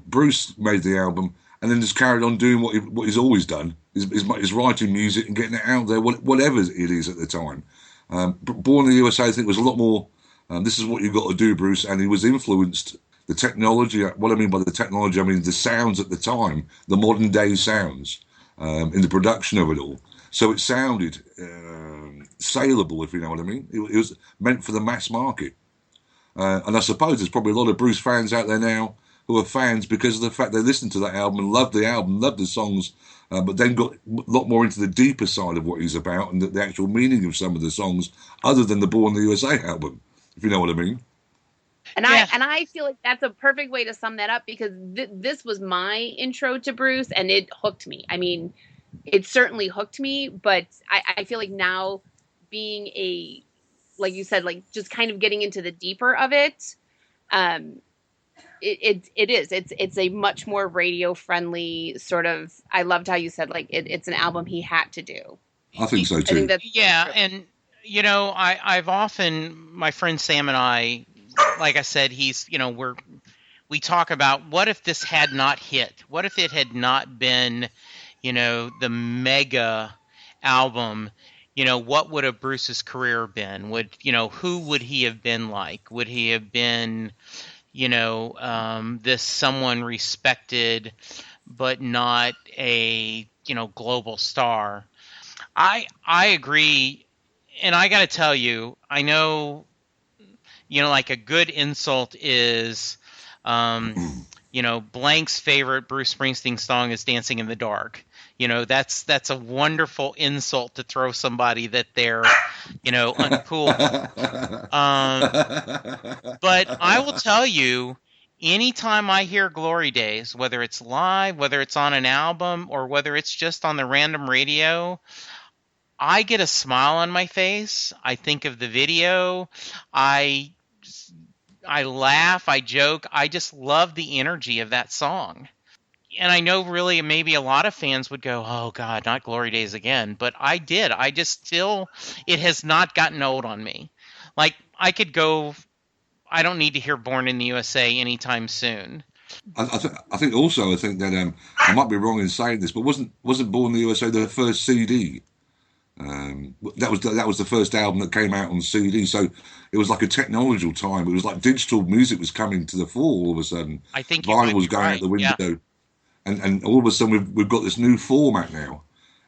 Bruce made the album and then just carried on doing what he's always done, is writing music and getting it out there, whatever it is at the time. Born in the USA, I think, was a lot more, this is what you've got to do, Bruce, and he was influenced. The technology, what I mean by the technology, I mean the sounds at the time, the modern day sounds. in the production of it all. So it sounded saleable, if you know what I mean. It was meant for the mass market. And I suppose there's probably a lot of Bruce fans out there now who are fans because of the fact they listened to that album and loved the songs, but then got a lot more into the deeper side of what he's about and the actual meaning of some of the songs other than the Born in the USA album, if you know what I mean. And I feel like that's a perfect way to sum that up, because this was my intro to Bruce, and it hooked me. I mean, it certainly hooked me, but I feel like now being like you said, like just kind of getting into the deeper of it, it's a much more radio friendly sort of. I loved how you said like it's an album he had to do. I think so too. And you know, I've often, my friend Sam and I, like I said, we talk about what if this had not hit? What if it had not been, you know, the mega album? You know, what would have Bruce's career been? Who would he have been like? Would he have been, you know, this someone respected but not a, you know, global star? I agree, and I got to tell you, I know, you know, like a good insult is, you know, blank's favorite Bruce Springsteen song is "Dancing in the Dark." You know, that's a wonderful insult to throw somebody that they're, you know, uncool. But I will tell you, anytime I hear Glory Days, whether it's live, whether it's on an album, or whether it's just on the random radio, I get a smile on my face. I think of the video. I laugh. I joke. I just love the energy of that song. And I know really maybe a lot of fans would go, oh, God, not Glory Days again. But I did. I just still, it has not gotten old on me. Like, I could go, I don't need to hear Born in the USA anytime soon. I think that I might be wrong in saying this, but wasn't Born in the USA the first CD? That was the first album that came out on CD, so it was like a technological time. It was like digital music was coming to the fore all of a sudden. I think vinyl was going out the window, yeah. and all of a sudden we've got this new format now,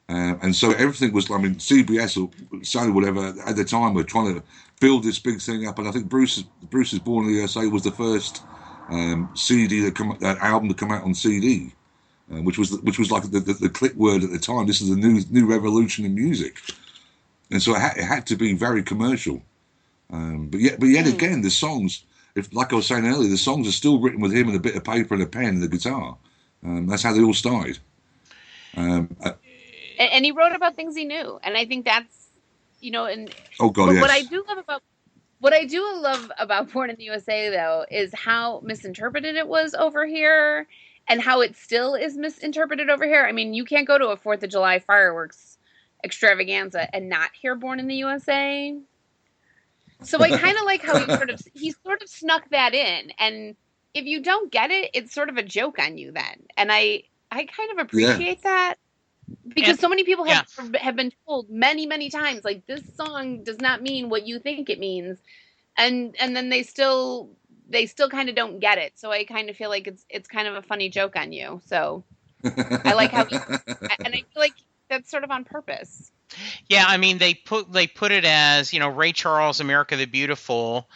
and so everything was. I mean, CBS or Sony, whatever at the time, were trying to build this big thing up, and I think Bruce's Born in the USA was the first that album to come out on CD. Which was like the click word at the time. This is a new revolution in music, and so it had to be very commercial. But yet again, the songs, like I was saying earlier, the songs are still written with him and a bit of paper and a pen and a guitar. That's how they all started. And he wrote about things he knew, and I think that's, you know, and oh God, yes. What I do love about Born in the USA though is how misinterpreted it was over here. And how it still is misinterpreted over here. I mean, you can't go to a 4th of July fireworks extravaganza and not hear Born in the USA. So I kind of like how he sort of snuck that in. And if you don't get it, it's sort of a joke on you then. And I kind of appreciate that. Because so many people have been told many, many times, like, this song does not mean what you think it means. And then they still kind of don't get it. So I kind of feel like it's kind of a funny joke on you. So I like how and I feel like that's sort of on purpose. Yeah, I mean, they put it as, you know, Ray Charles, America the Beautiful,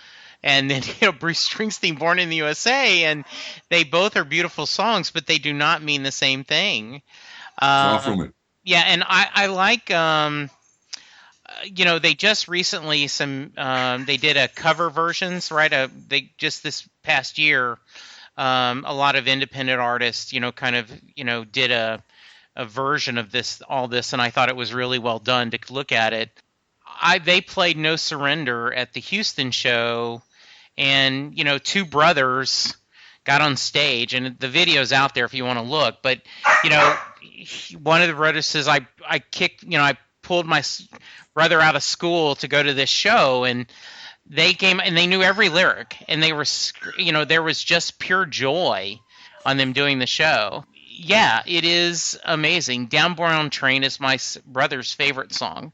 and then, you know, Bruce Springsteen, Born in the USA, and they both are beautiful songs, but they do not mean the same thing. Far from it. Yeah, and I like you know, they just recently they did a cover versions, right? They just this past year, a lot of independent artists, you know, kind of, you know, did a version of all this, and I thought it was really well done to look at it. They played No Surrender at the Houston show, and, you know, two brothers got on stage, and the video's out there if you want to look. But, you know, one of the brothers says, I pulled my brother out of school to go to this show, and they came and they knew every lyric, and they were, you know, there was just pure joy on them doing the show. Yeah, it is amazing. Downbound Train is my brother's favorite song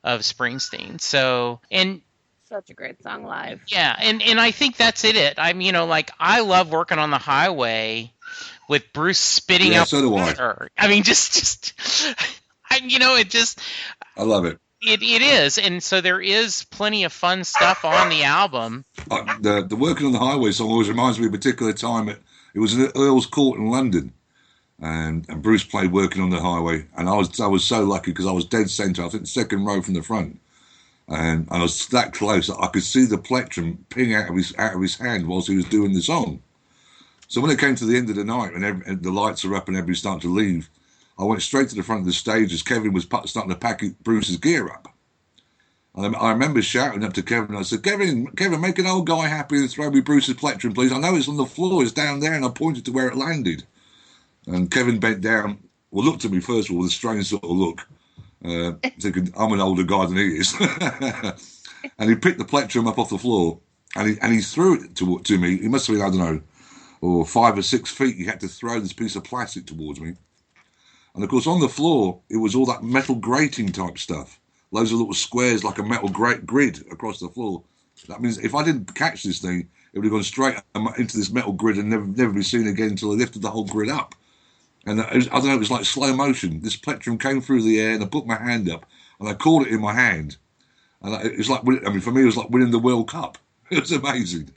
of Springsteen. So, and such a great song live. Yeah, and I think that's it. I mean, you know, like, I love Working on the Highway, with Bruce spitting Yeah, out so do I. water. I mean, just it just. I love it. It is, and so there is plenty of fun stuff on the album. The Working on the Highway song always reminds me of a particular time. It was in Earl's Court in London, and Bruce played Working on the Highway, and I was so lucky because I was dead centre, I think second row from the front, and I was that close that I could see the plectrum ping out of his hand whilst he was doing the song. So when it came to the end of the night and the lights are up and everybody's starting to leave, I went straight to the front of the stage as Kevin was starting to pack Bruce's gear up. And I remember shouting up to Kevin, I said, Kevin, make an old guy happy and throw me Bruce's plectrum, please. I know it's on the floor, it's down there, and I pointed to where it landed. And Kevin bent down, looked at me first of all with a strange sort of look, thinking I'm an older guy than he is. And he picked the plectrum up off the floor, and he threw it to me. He must have been, I don't know, 5 or 6 feet. He had to throw this piece of plastic towards me. And, of course, on the floor, it was all that metal grating type stuff. Loads of little squares like a metal grid across the floor. That means if I didn't catch this thing, it would have gone straight into this metal grid and never be seen again until I lifted the whole grid up. And I don't know, it was like slow motion. This plectrum came through the air, and I put my hand up, and I caught it in my hand. And it was like, for me, it was like winning the World Cup. It was amazing.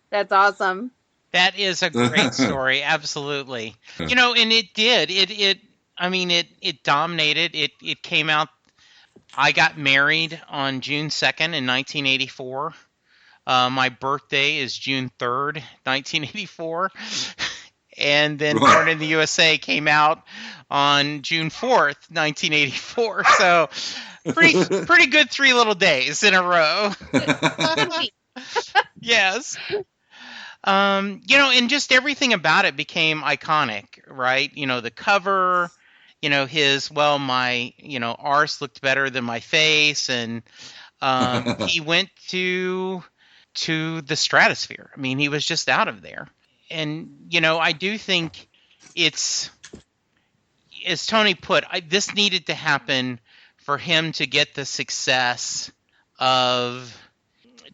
That's awesome. That is a great story, absolutely. And it did. It dominated. It came out. I got married on June 2nd in 1984. My birthday is June 3rd, 1984. And then Born in the USA came out on June 4th, 1984. So pretty good 3 little days in a row. Yes. And just everything about it became iconic, right? The cover, my arse looked better than my face, and he went to the stratosphere. I mean, he was just out of there. And, I do think it's, as Tony put, this needed to happen for him to get the success of,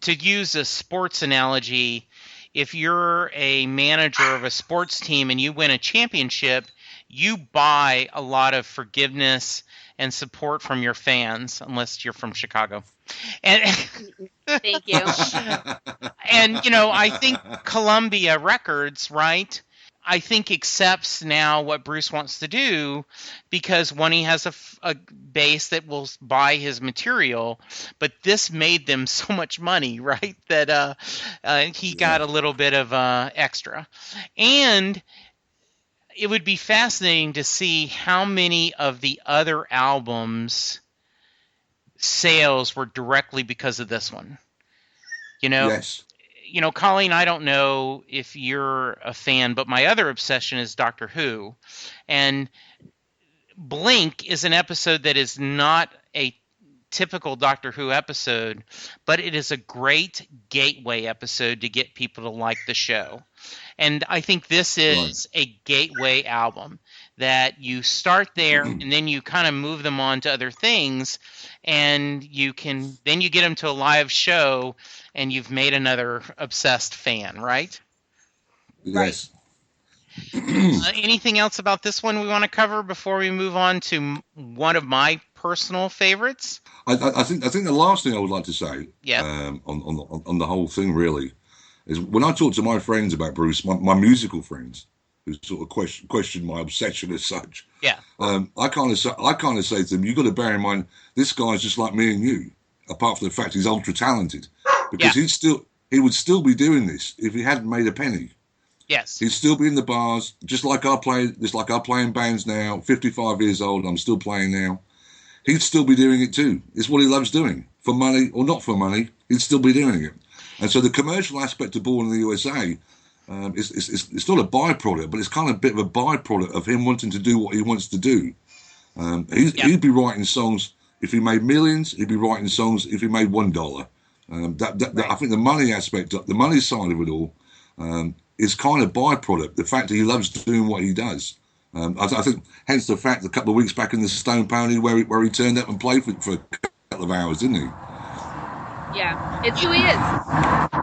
to use a sports analogy, if you're a manager of a sports team and you win a championship, you buy a lot of forgiveness and support from your fans, unless you're from Chicago. And thank you. And, I think Columbia Records, right, I think accepts now what Bruce wants to do, because one, he has a base that will buy his material, but this made them so much money, right, that he got a little bit of extra. And it would be fascinating to see how many of the other albums' sales were directly because of this one. Yes. Colleen, I don't know if you're a fan, but my other obsession is Doctor Who. And Blink is an episode that is not a typical Doctor Who episode, but it is a great gateway episode to get people to like the show. And I think this is a gateway album that you start there and then you kind of move them on to other things, and then you get them to a live show and you've made another obsessed fan, right? Yes. Anything else about this one we want to cover before we move on to one of my personal favorites? I think the last thing I would like to say, on the whole thing really, is when I talk to my friends about Bruce, my musical friends, who sort of question my obsession as such. Yeah. I kind of say to them, you've got to bear in mind, this guy's just like me and you, apart from the fact he's ultra talented, because he would still be doing this if he hadn't made a penny. Yes. He'd still be in the bars, just like I play in bands now. 55 years old, I'm still playing now. He'd still be doing it too. It's what he loves doing. For money or not for money, he'd still be doing it. And so the commercial aspect of Born in the USA, it's not a byproduct, but it's kind of a bit of a byproduct of him wanting to do what he wants to do. He'd be writing songs if he made millions. He'd be writing songs if he made $1. I think the money aspect, the money side of it all, is kind of byproduct. The fact that he loves doing what he does. I think, hence the fact, a couple of weeks back in the Stone Pony where he turned up and played for a couple of hours, didn't he? Yeah, it's who he is.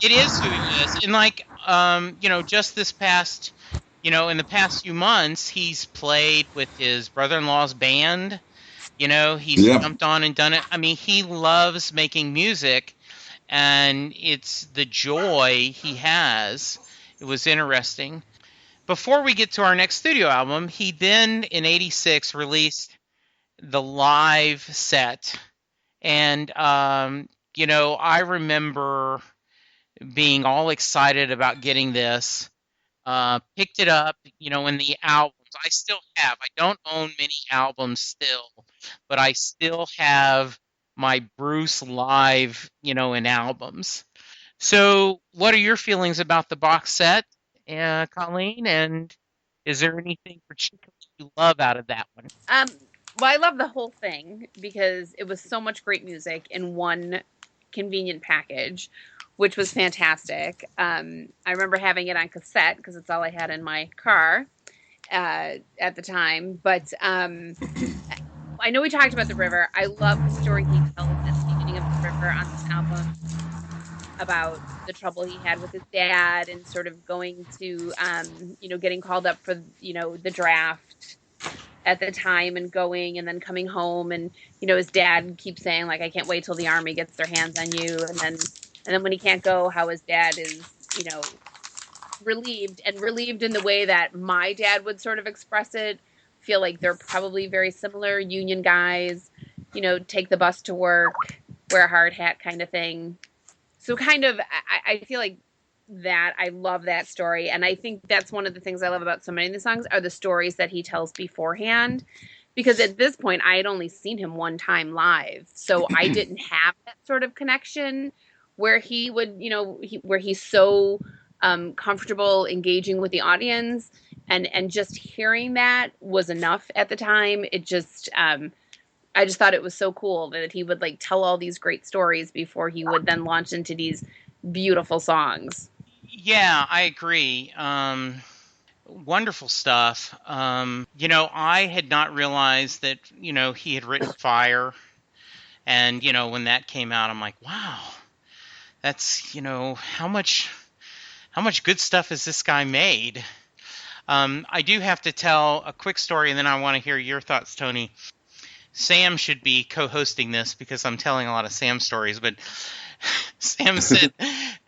It is who he is. And just this past in the past few months, he's played with his brother-in-law's band. He's jumped on and done it. I mean, he loves making music, and it's the joy he has. It was interesting. Before we get to our next studio album, he then, in 86, released the live set. And, I remember being all excited about getting this. Picked it up, in the albums. I still have. I don't own many albums still, but I still have my Bruce live, in albums. So, what are your feelings about the box set, Colleen? And is there anything particularly you love out of that one? Well, I love the whole thing because it was so much great music in one convenient package, which was fantastic. I remember having it on cassette because it's all I had in my car at the time. But I know we talked about the river. I love the story he tells at the beginning of the river on this album about the trouble he had with his dad and sort of going to, getting called up for, the draft at the time and going and then coming home. And, his dad keeps saying, like, I can't wait till the Army gets their hands on you. And then when he can't go, how his dad is, relieved in the way that my dad would sort of express it. Feel like they're probably very similar. Union guys, take the bus to work, wear a hard hat kind of thing. So kind of, I feel like that I love that story. And I think that's one of the things I love about so many of the songs are the stories that he tells beforehand. Because at this point, I had only seen him one time live. So I didn't have that sort of connection where he would, where he's so comfortable engaging with the audience. And just hearing that was enough at the time. It just, I just thought it was so cool that he would like tell all these great stories before he would then launch into these beautiful songs. Yeah, I agree. Wonderful stuff. I had not realized that, he had written Fire. And, when that came out, I'm like, wow, that's, how much good stuff has this guy made? I do have to tell a quick story, and then I want to hear your thoughts, Tony. Sam should be co-hosting this because I'm telling a lot of Sam stories, but Sam said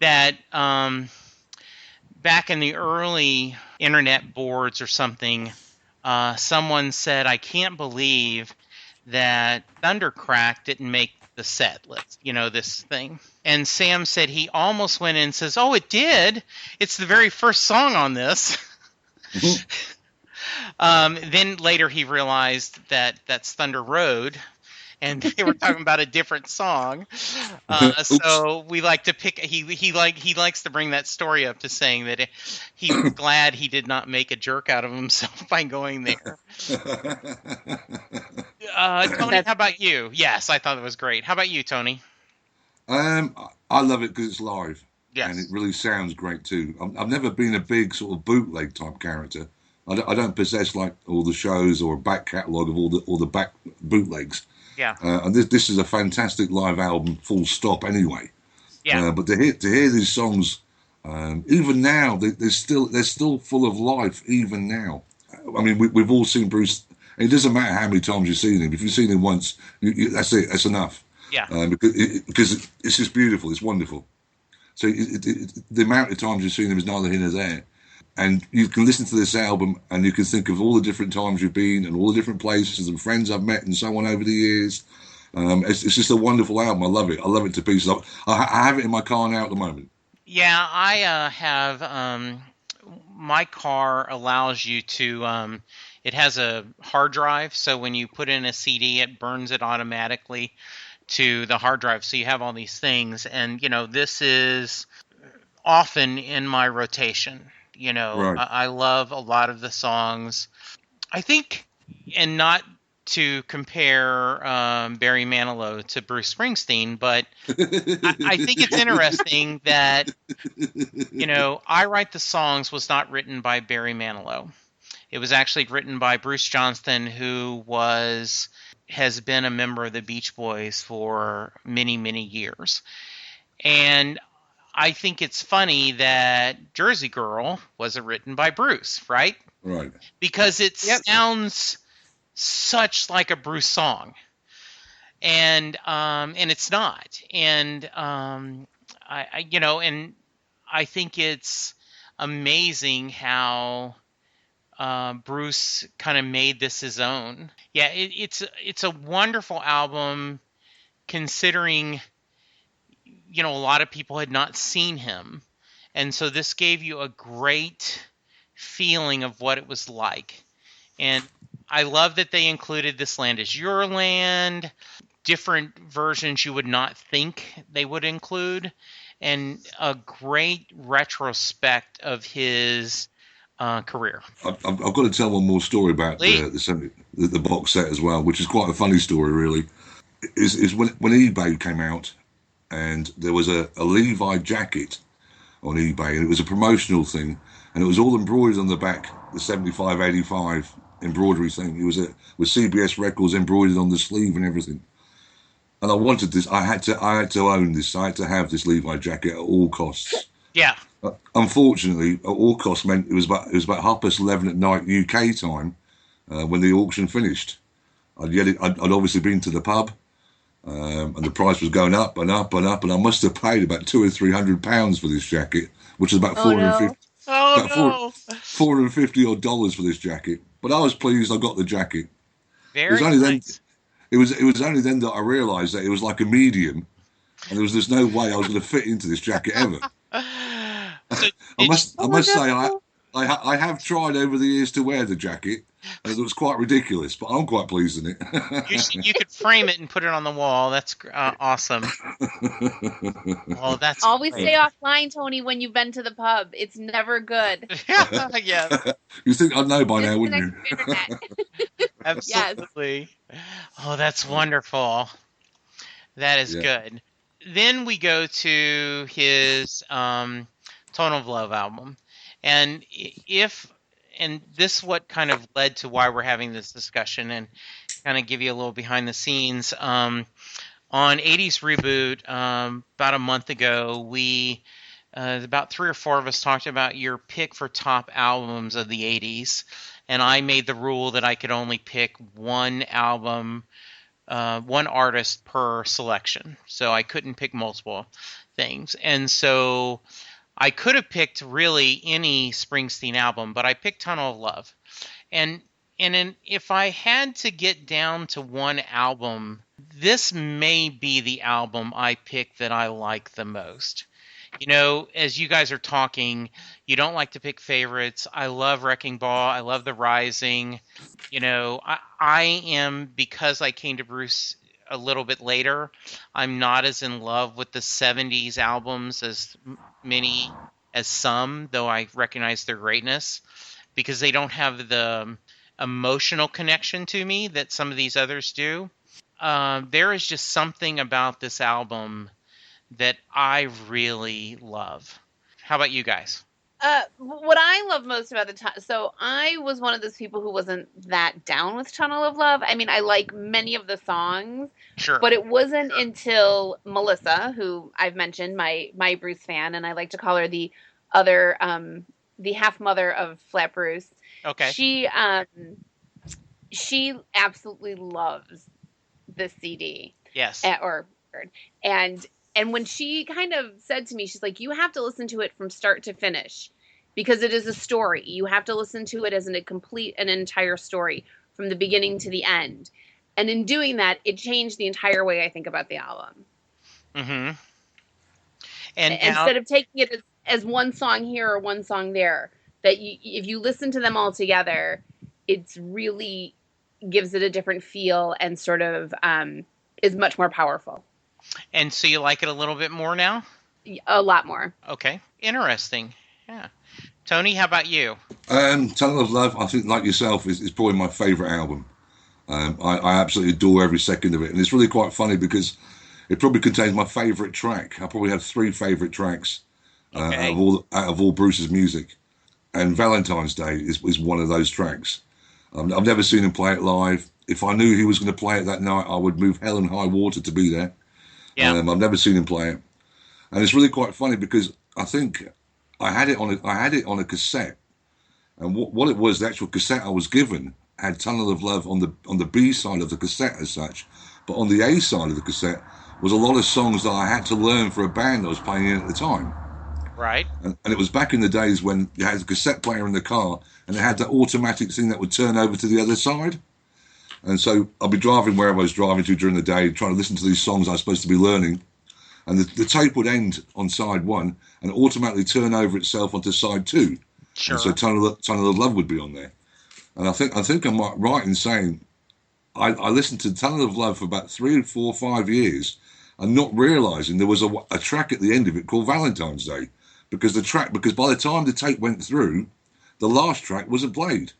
that back in the early internet boards or something, someone said, I can't believe that Thundercrack didn't make the set list, this thing. And Sam said he almost went in and says, oh, it did. It's the very first song on this. Then later he realized that that's Thunder Road, and they were talking about a different song. So we like to pick. He likes to bring that story up to saying that he was glad he did not make a jerk out of himself by going there. Tony, how about you? Yes, I thought it was great. How about you, Tony? I love it because it's live. Yes. And it really sounds great too. I've never been a big sort of bootleg type character. I don't possess like all the shows or a back catalogue of all the back bootlegs. Yeah. And this is a fantastic live album, full stop. Anyway. Yeah. But to hear these songs, even now, they're still full of life. Even now, I mean, we've all seen Bruce. It doesn't matter how many times you've seen him. If you've seen him once, that's it. That's enough. Yeah. Because it's just beautiful. It's wonderful. So the amount of times you've seen him is neither here nor there. And you can listen to this album and you can think of all the different times you've been and all the different places and friends I've met and so on over the years. It's just a wonderful album. I love it. I love it to pieces. I have it in my car now at the moment. Yeah, I have. My car allows you to. It has a hard drive, so when you put in a CD, it burns it automatically to the hard drive. So you have all these things, and this is often in my rotation. Right. I love a lot of the songs. I think, and not to compare Barry Manilow to Bruce Springsteen, but I think it's interesting that, I Write the Songs was not written by Barry Manilow. It was actually written by Bruce Johnston, who has been a member of the Beach Boys for many, many years. And I think it's funny that Jersey Girl wasn't written by Bruce, right? Right. Because it sounds such like a Bruce song, and it's not. And I think it's amazing how Bruce kind of made this his own. Yeah, it's a wonderful album, considering a lot of people had not seen him, and so this gave you a great feeling of what it was like. And I love that they included This Land Is Your Land, different versions you would not think they would include, and a great retrospect of his career. I've got to tell one more story about the box set as well, which is quite a funny story, really. Is when eBay came out, and there was a Levi jacket on eBay, and it was a promotional thing, and it was all embroidered on the back, the 75-85 embroidery thing. It was with CBS Records embroidered on the sleeve and everything. And I wanted this. I had to own this. I had to have this Levi jacket at all costs. Yeah. Unfortunately, at all costs meant it was about 11:30 at night UK time when the auction finished. I'd obviously been to the pub, and the price was going up and up and up, and I must have paid about £200 or £300 for this jacket, which is about $450 odd dollars for this jacket. But I was pleased I got the jacket. It was only nice. It was only then that I realised that it was like a medium, and there's no way I was going to fit into this jacket ever. I must say I have tried over the years to wear the jacket, and it was quite ridiculous, but I'm quite pleased in it. You could frame it and put it on the wall. That's awesome. Oh, that's always great. Stay offline, Tony, when you've been to the pub. It's never good. Yeah. You think I'd know by now, wouldn't you? Absolutely. Yes. Oh, that's wonderful. That is good. Then we go to his Tone of Love album. And this what kind of led to why we're having this discussion, and kind of give you a little behind the scenes. On 80's Reboot, about a month ago, we about 3 or 4 of us talked about your pick for top albums of the 80s, and I made the rule that I could only pick one album, one artist per selection, so I couldn't pick multiple things. And so I could have picked really any Springsteen album, but I picked Tunnel of Love. And if I had to get down to one album, this may be the album I pick that I like the most. As you guys are talking, you don't like to pick favorites. I love Wrecking Ball. I love The Rising. I am, because I came to Bruce a little bit later, I'm not as in love with the 70s albums as many as some, though I recognize their greatness, because they don't have the emotional connection to me that some of these others do. There is just something about this album that I really love. How about you guys? What I love most about so I was one of those people who wasn't that down with Tunnel of Love. I mean, I like many of the songs, sure, but it wasn't until Melissa, who I've mentioned, my Bruce fan, and I like to call her the other, the half mother of Flat Bruce. Okay. She absolutely loves this CD. Yes. And when she kind of said to me, she's like, you have to listen to it from start to finish because it is a story. You have to listen to it as a complete and entire story from the beginning to the end. And in doing that, it changed the entire way I think about the album. Mm-hmm. And instead of taking it as one song here or one song there, that if you listen to them all together, it's really gives it a different feel and sort of is much more powerful. And so you like it a little bit more now? A lot more. Okay. Interesting. Yeah. Tony, how about you? Tunnel of Love, I think, like yourself, is probably my favourite album. I absolutely adore every second of it. And it's really quite funny because it probably contains my favourite track. I probably have 3 favourite tracks out of all Bruce's music. And Valentine's Day is one of those tracks. I've never seen him play it live. If I knew he was going to play it that night, I would move hell and high water to be there. Yeah. I've never seen him play it. And it's really quite funny because I think I had it on a cassette, and what it was, the actual cassette I was given had Tunnel of Love on the B side of the cassette as such, but on the A side of the cassette was a lot of songs that I had to learn for a band I was playing in at the time. Right. And it was back in the days when you had a cassette player in the car and it had that automatic thing that would turn over to the other side. And so I'd be driving wherever I was driving to during the day, trying to listen to these songs I was supposed to be learning. And the tape would end on side one and automatically turn over itself onto side two. Sure. And so Tunnel of Love would be on there. And I think I'm right in saying I listened to Tunnel of Love for about 3, 4, 5 years and not realising there was a track at the end of it called Valentine's Day. Because by the time the tape went through, the last track wasn't played.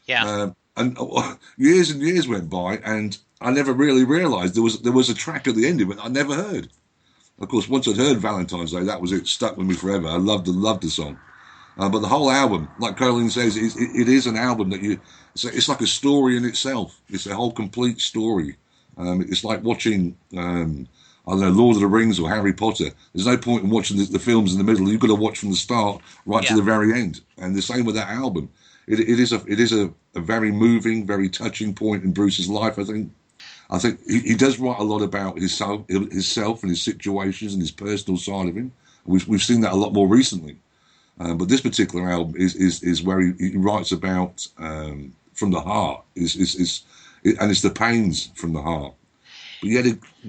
Yeah. And years and years went by, and I never really realised there was a track at the end of it I never heard. Of course, once I'd heard Valentine's Day, that was it. Stuck with me forever. I loved the song. But the whole album, like Colleen says, it is an album that it's like a story in itself. It's a whole complete story. It's like watching, I don't know, Lord of the Rings or Harry Potter. There's no point in watching the films in the middle. You've got to watch from the start right to the very end. And the same with that album. It is a very moving, very touching point in Bruce's life, I think. I think he does write a lot about himself and his situations and his personal side of him. We've seen that a lot more recently. But this particular album is where he writes about from the heart, and it's the pains from the heart. But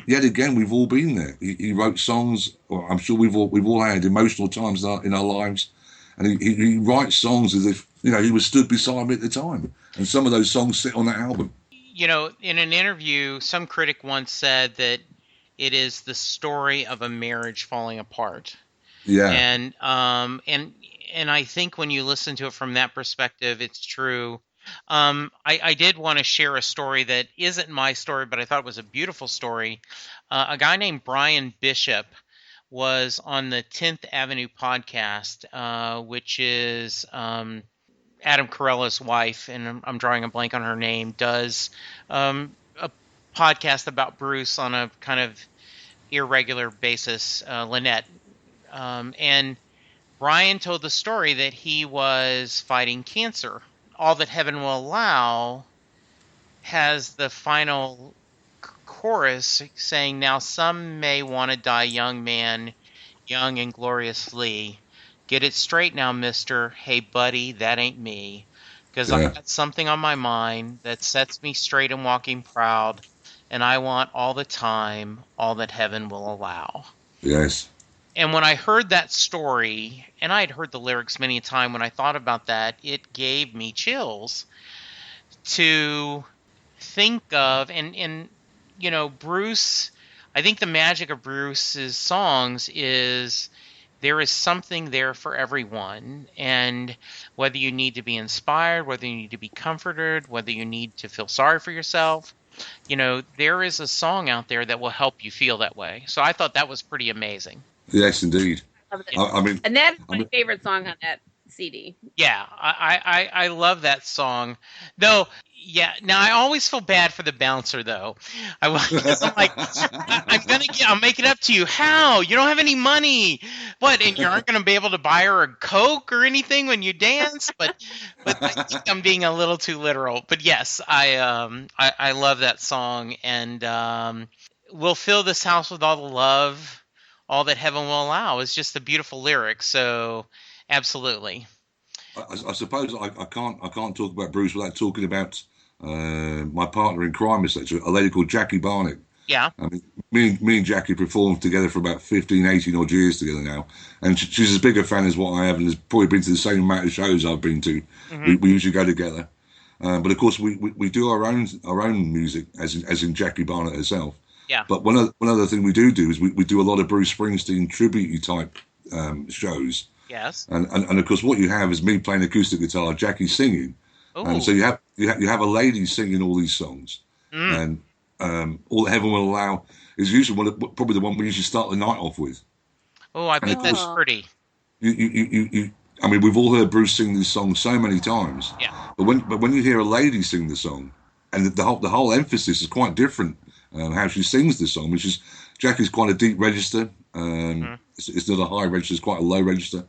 yet again, we've all been there. He wrote songs, or I'm sure we've all had emotional times in our lives, and he writes songs as if he was stood beside me at the time. And some of those songs sit on that album. In an interview, some critic once said that it is the story of a marriage falling apart. Yeah. And I think when you listen to it from that perspective, it's true. I did want to share a story that isn't my story, but I thought it was a beautiful story. A guy named Brian Bishop was on the 10th Avenue podcast, which is Adam Carolla's wife, and I'm drawing a blank on her name, does a podcast about Bruce on a kind of irregular basis, Lynette. And Brian told the story that he was fighting cancer. All That Heaven Will Allow has the final chorus saying, "Now some may want to die young man, young and gloriously. Get it straight now, mister. Hey, buddy, that ain't me. Because I got something on my mind that sets me straight and walking proud, and I want all the time, all that heaven will allow." Yes. And when I heard that story, and I had heard the lyrics many a time, when I thought about that, it gave me chills to think of, and Bruce, I think the magic of Bruce's songs is there is something there for everyone. And whether you need to be inspired, whether you need to be comforted, whether you need to feel sorry for yourself, there is a song out there that will help you feel that way. So I thought that was pretty amazing. Yes, indeed. And that's my favorite song on that CD. Yeah, I love that song. Though, yeah. Now I always feel bad for the bouncer, though. Because I'm like, I'll make it up to you. How? You don't have any money. What? And you aren't going to be able to buy her a Coke or anything when you dance? But I think I'm being a little too literal. But yes, I love that song, and we'll fill this house with all the love. All that heaven will allow is just a beautiful lyric. So, absolutely. I suppose I can't talk about Bruce without talking about my partner in crime, etc., a lady called Jackie Barnett. Yeah. I mean, me and Jackie performed together for about 15, 18 odd years together now, and she's as big a fan as what I have, and has probably been to the same amount of shows I've been to. Mm-hmm. We usually go together, but of course we do our own music, as in Jackie Barnett herself. Yeah. But one other thing we do is we do a lot of Bruce Springsteen tribute type shows. Yes. And of course, what you have is me playing acoustic guitar, Jackie singing, and so you have a lady singing all these songs, and All That Heaven Will Allow is usually probably the one we usually start the night off with. Oh, I bet that's pretty. I mean, we've all heard Bruce sing these songs so many times. Yeah. But when you hear a lady sing the song, and the whole emphasis is quite different. How she sings the song, which is Jackie's quite a deep register, It's not a high register; it's quite a low register,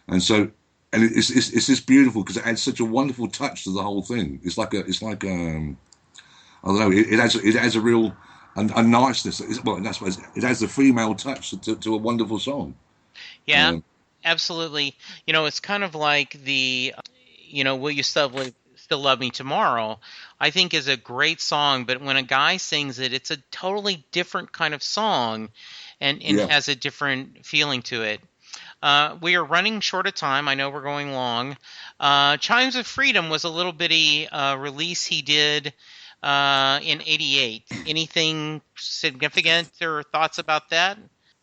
and so it's just beautiful because it adds such a wonderful touch to the whole thing. It's like I don't know. It adds a real a niceness. Well, that's what it adds a female touch to a wonderful song. Yeah, absolutely. It's kind of like the, Will You Still Love Me Tomorrow, I think is a great song, but when a guy sings it, it's a totally different kind of song and has a different feeling to it. We are running short of time. I know we're going long. Chimes of Freedom was a little bitty release he did in '88. Anything significant or thoughts about that?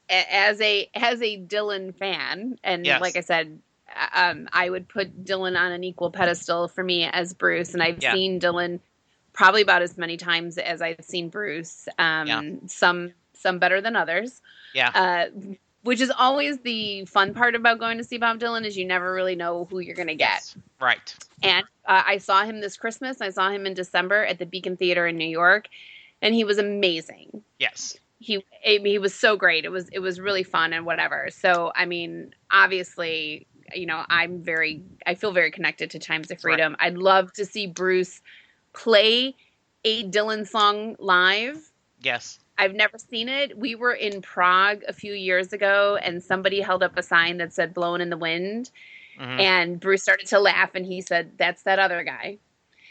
As a Dylan fan, and like I said, I would put Dylan on an equal pedestal for me as Bruce, and I've seen Dylan probably about as many times as I've seen Bruce. Some better than others. Which is always the fun part about going to see Bob Dylan is you never really know who you're going to get. Yes. Right. And I saw him this Christmas. I saw him in December at the Beacon Theater in New York, and he was amazing. Yes. He was so great. It was really fun and whatever. So, I mean, obviously, I feel very connected to Chimes of Freedom. Right. I'd love to see Bruce play a Dylan song live. Yes. I've never seen it. We were in Prague a few years ago, and somebody held up a sign that said "Blowing in the Wind," and Bruce started to laugh, and he said, "That's that other guy."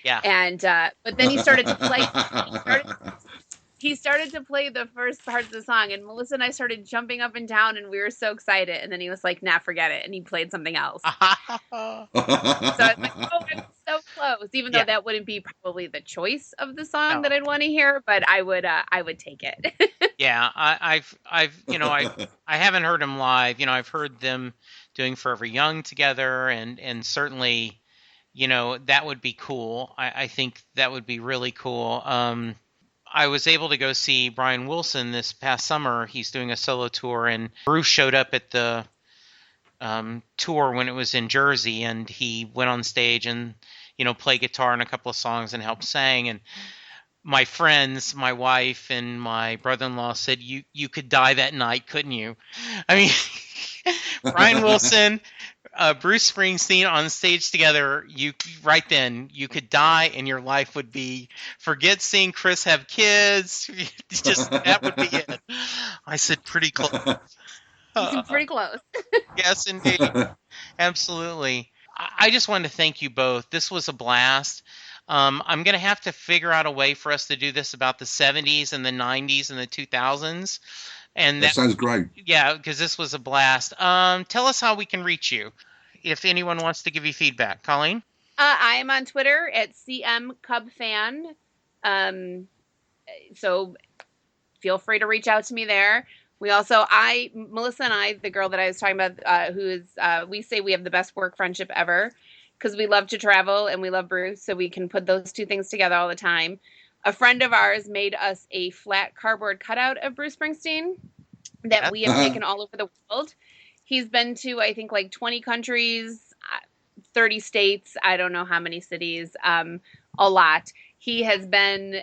Yeah. And but then he started to play. He started to play the first parts of the song, and Melissa and I started jumping up and down, and we were so excited. And then he was like, "Nah, forget it," and he played something else. So I was like, "Oh, I'm so close," even though that wouldn't be probably the choice of the song that I'd want to hear, but I would take it. Yeah, I haven't heard him live. I've heard them doing Forever Young together, and certainly, that would be cool. I think that would be really cool. I was able to go see Brian Wilson this past summer. He's doing a solo tour, and Bruce showed up at the tour when it was in Jersey, and he went on stage and played guitar in a couple of songs and helped sing. And my friends, my wife and my brother-in-law said, you could die that night, couldn't you? I mean, Brian Wilson, Bruce Springsteen on stage together, right then you could die and your life would be, forget seeing Chris have kids, just that would be it. I said pretty close. Pretty close. Yes, indeed. Absolutely. I just wanted to thank you both. This was a blast. I'm going to have to figure out a way for us to do this about the 70s and the 90s and the 2000s. And that sounds great. Yeah, because this was a blast. Tell us how we can reach you if anyone wants to give you feedback. Colleen? I am on Twitter at CMCubFan. So feel free to reach out to me there. We also, Melissa and I, the girl that I was talking about, who is, we say we have the best work friendship ever because we love to travel and we love Bruce, so we can put those two things together all the time. A friend of ours made us a flat cardboard cutout of Bruce Springsteen that we have taken all over the world. He's been to, I think, like 20 countries, 30 states. I don't know how many cities, a lot. He has been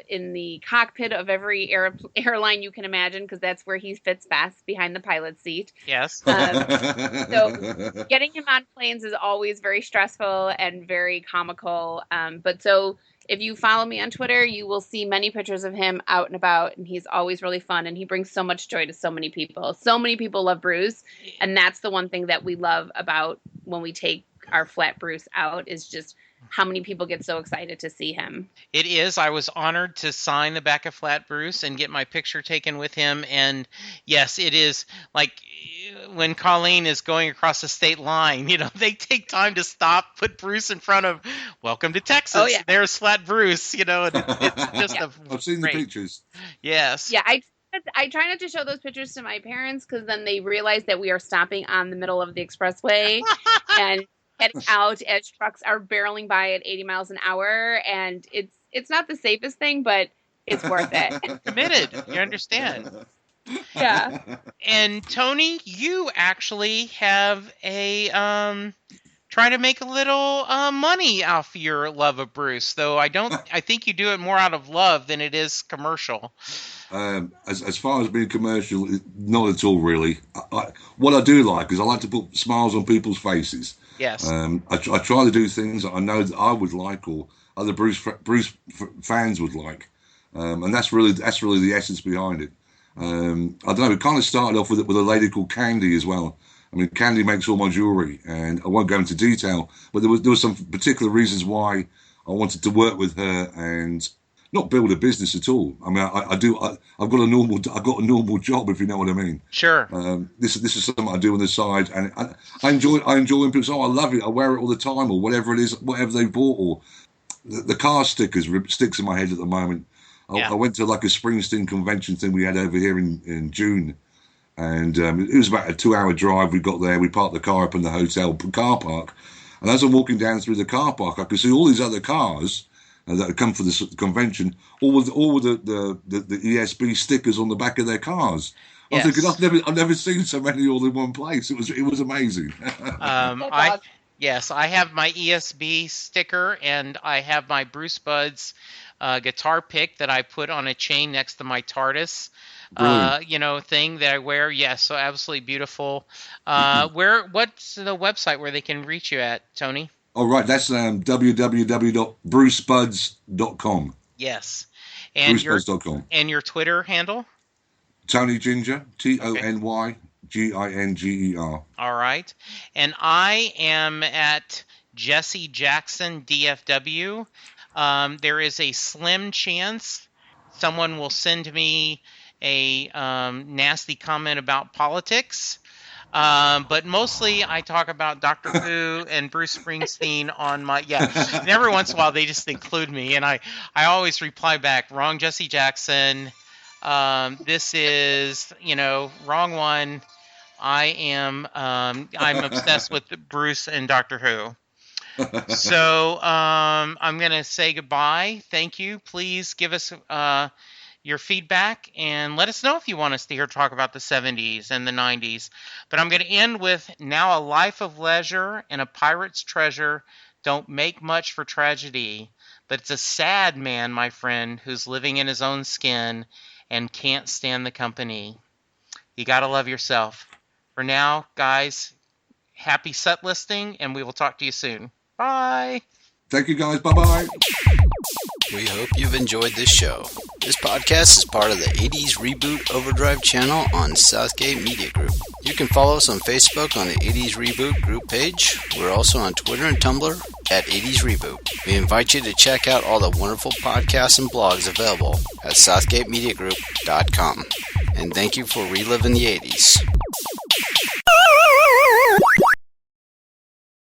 in the cockpit of every airline you can imagine because that's where he fits best, behind the pilot's seat. Yes. So getting him on planes is always very stressful and very comical. But so if you follow me on Twitter, you will see many pictures of him out and about, and he's always really fun, and he brings so much joy to so many people. So many people love Bruce, and that's the one thing that we love about when we take our Flat Bruce out is just how many people get so excited to see him. It is. I was honored to sign the back of Flat Bruce and get my picture taken with him. And yes, it is like when Colleen is going across the state line, they take time to stop, put Bruce in front of Welcome to Texas. Oh, yeah. There's Flat Bruce, and it's just I've seen the pictures. Yes. Yeah. I try not to show those pictures to my parents because then they realize that we are stopping on the middle of the expressway and heading out as trucks are barreling by at 80 miles an hour, and it's not the safest thing, but it's worth it. Committed, you understand? Yeah. And Tony, you actually have a try to make a little money off your love of Bruce. Though I think you do it more out of love than it is commercial. As far as being commercial, not at all, really. What I do like is I like to put smiles on people's faces. Yes. I try to do things that I know that I would like, or other Bruce fans would like, and that's really the essence behind it. I don't know. It kind of started off with a lady called Candy as well. I mean, Candy makes all my jewelry, and I won't go into detail, but there was some particular reasons why I wanted to work with her and not build a business at all. I mean, I've got a normal job, if you know what I mean. Sure. This is something I do on the side, and I enjoy when people say, "Oh, I love it. I wear it all the time," or whatever it is, whatever they bought, or the car stickers sticks in my head at the moment. I went to like a Springsteen convention thing we had over here in June, and it was about a 2-hour drive. We got there, we parked the car up in the hotel car park, and as I'm walking down through the car park, I could see all these other cars that had come for this convention, all with the ESB stickers on the back of their cars. Yes. I'm thinking, I've never seen so many all in one place. It was amazing. I have my ESB sticker, and I have my Bruce Budds guitar pick that I put on a chain next to my TARDIS. Thing that I wear. Yes, so absolutely beautiful. What's the website where they can reach you at, Tony? Oh, right. That's www.brucebuds.com. Yes. And brucebuds.com. And your Twitter handle? Tony Ginger, TonyGinger. All right. And I am at Jesse Jackson DFW. There is a slim chance someone will send me a nasty comment about politics. But mostly I talk about Dr. Who and Bruce Springsteen on my, and every once in a while they just include me, and I always reply back, wrong Jesse Jackson, this is, wrong one, I'm obsessed with Bruce and Dr. Who. So I'm going to say goodbye. Thank you. Please give us your feedback and let us know if you want us to hear talk about the 70s and the 90s. But I'm going to end with now a life of leisure and a pirate's treasure don't make much for tragedy, but it's a sad man, my friend, who's living in his own skin and can't stand the company. You got to love yourself. For now, guys, happy set listing, and we will talk to you soon. Bye. Thank you, guys. Bye-bye. We hope you've enjoyed this show. This podcast is part of the 80's Reboot Overdrive channel on Southgate Media Group. You can follow us on Facebook on the 80's Reboot group page. We're also on Twitter and Tumblr at 80's Reboot. We invite you to check out all the wonderful podcasts and blogs available at southgatemediagroup.com. And thank you for reliving the 80s.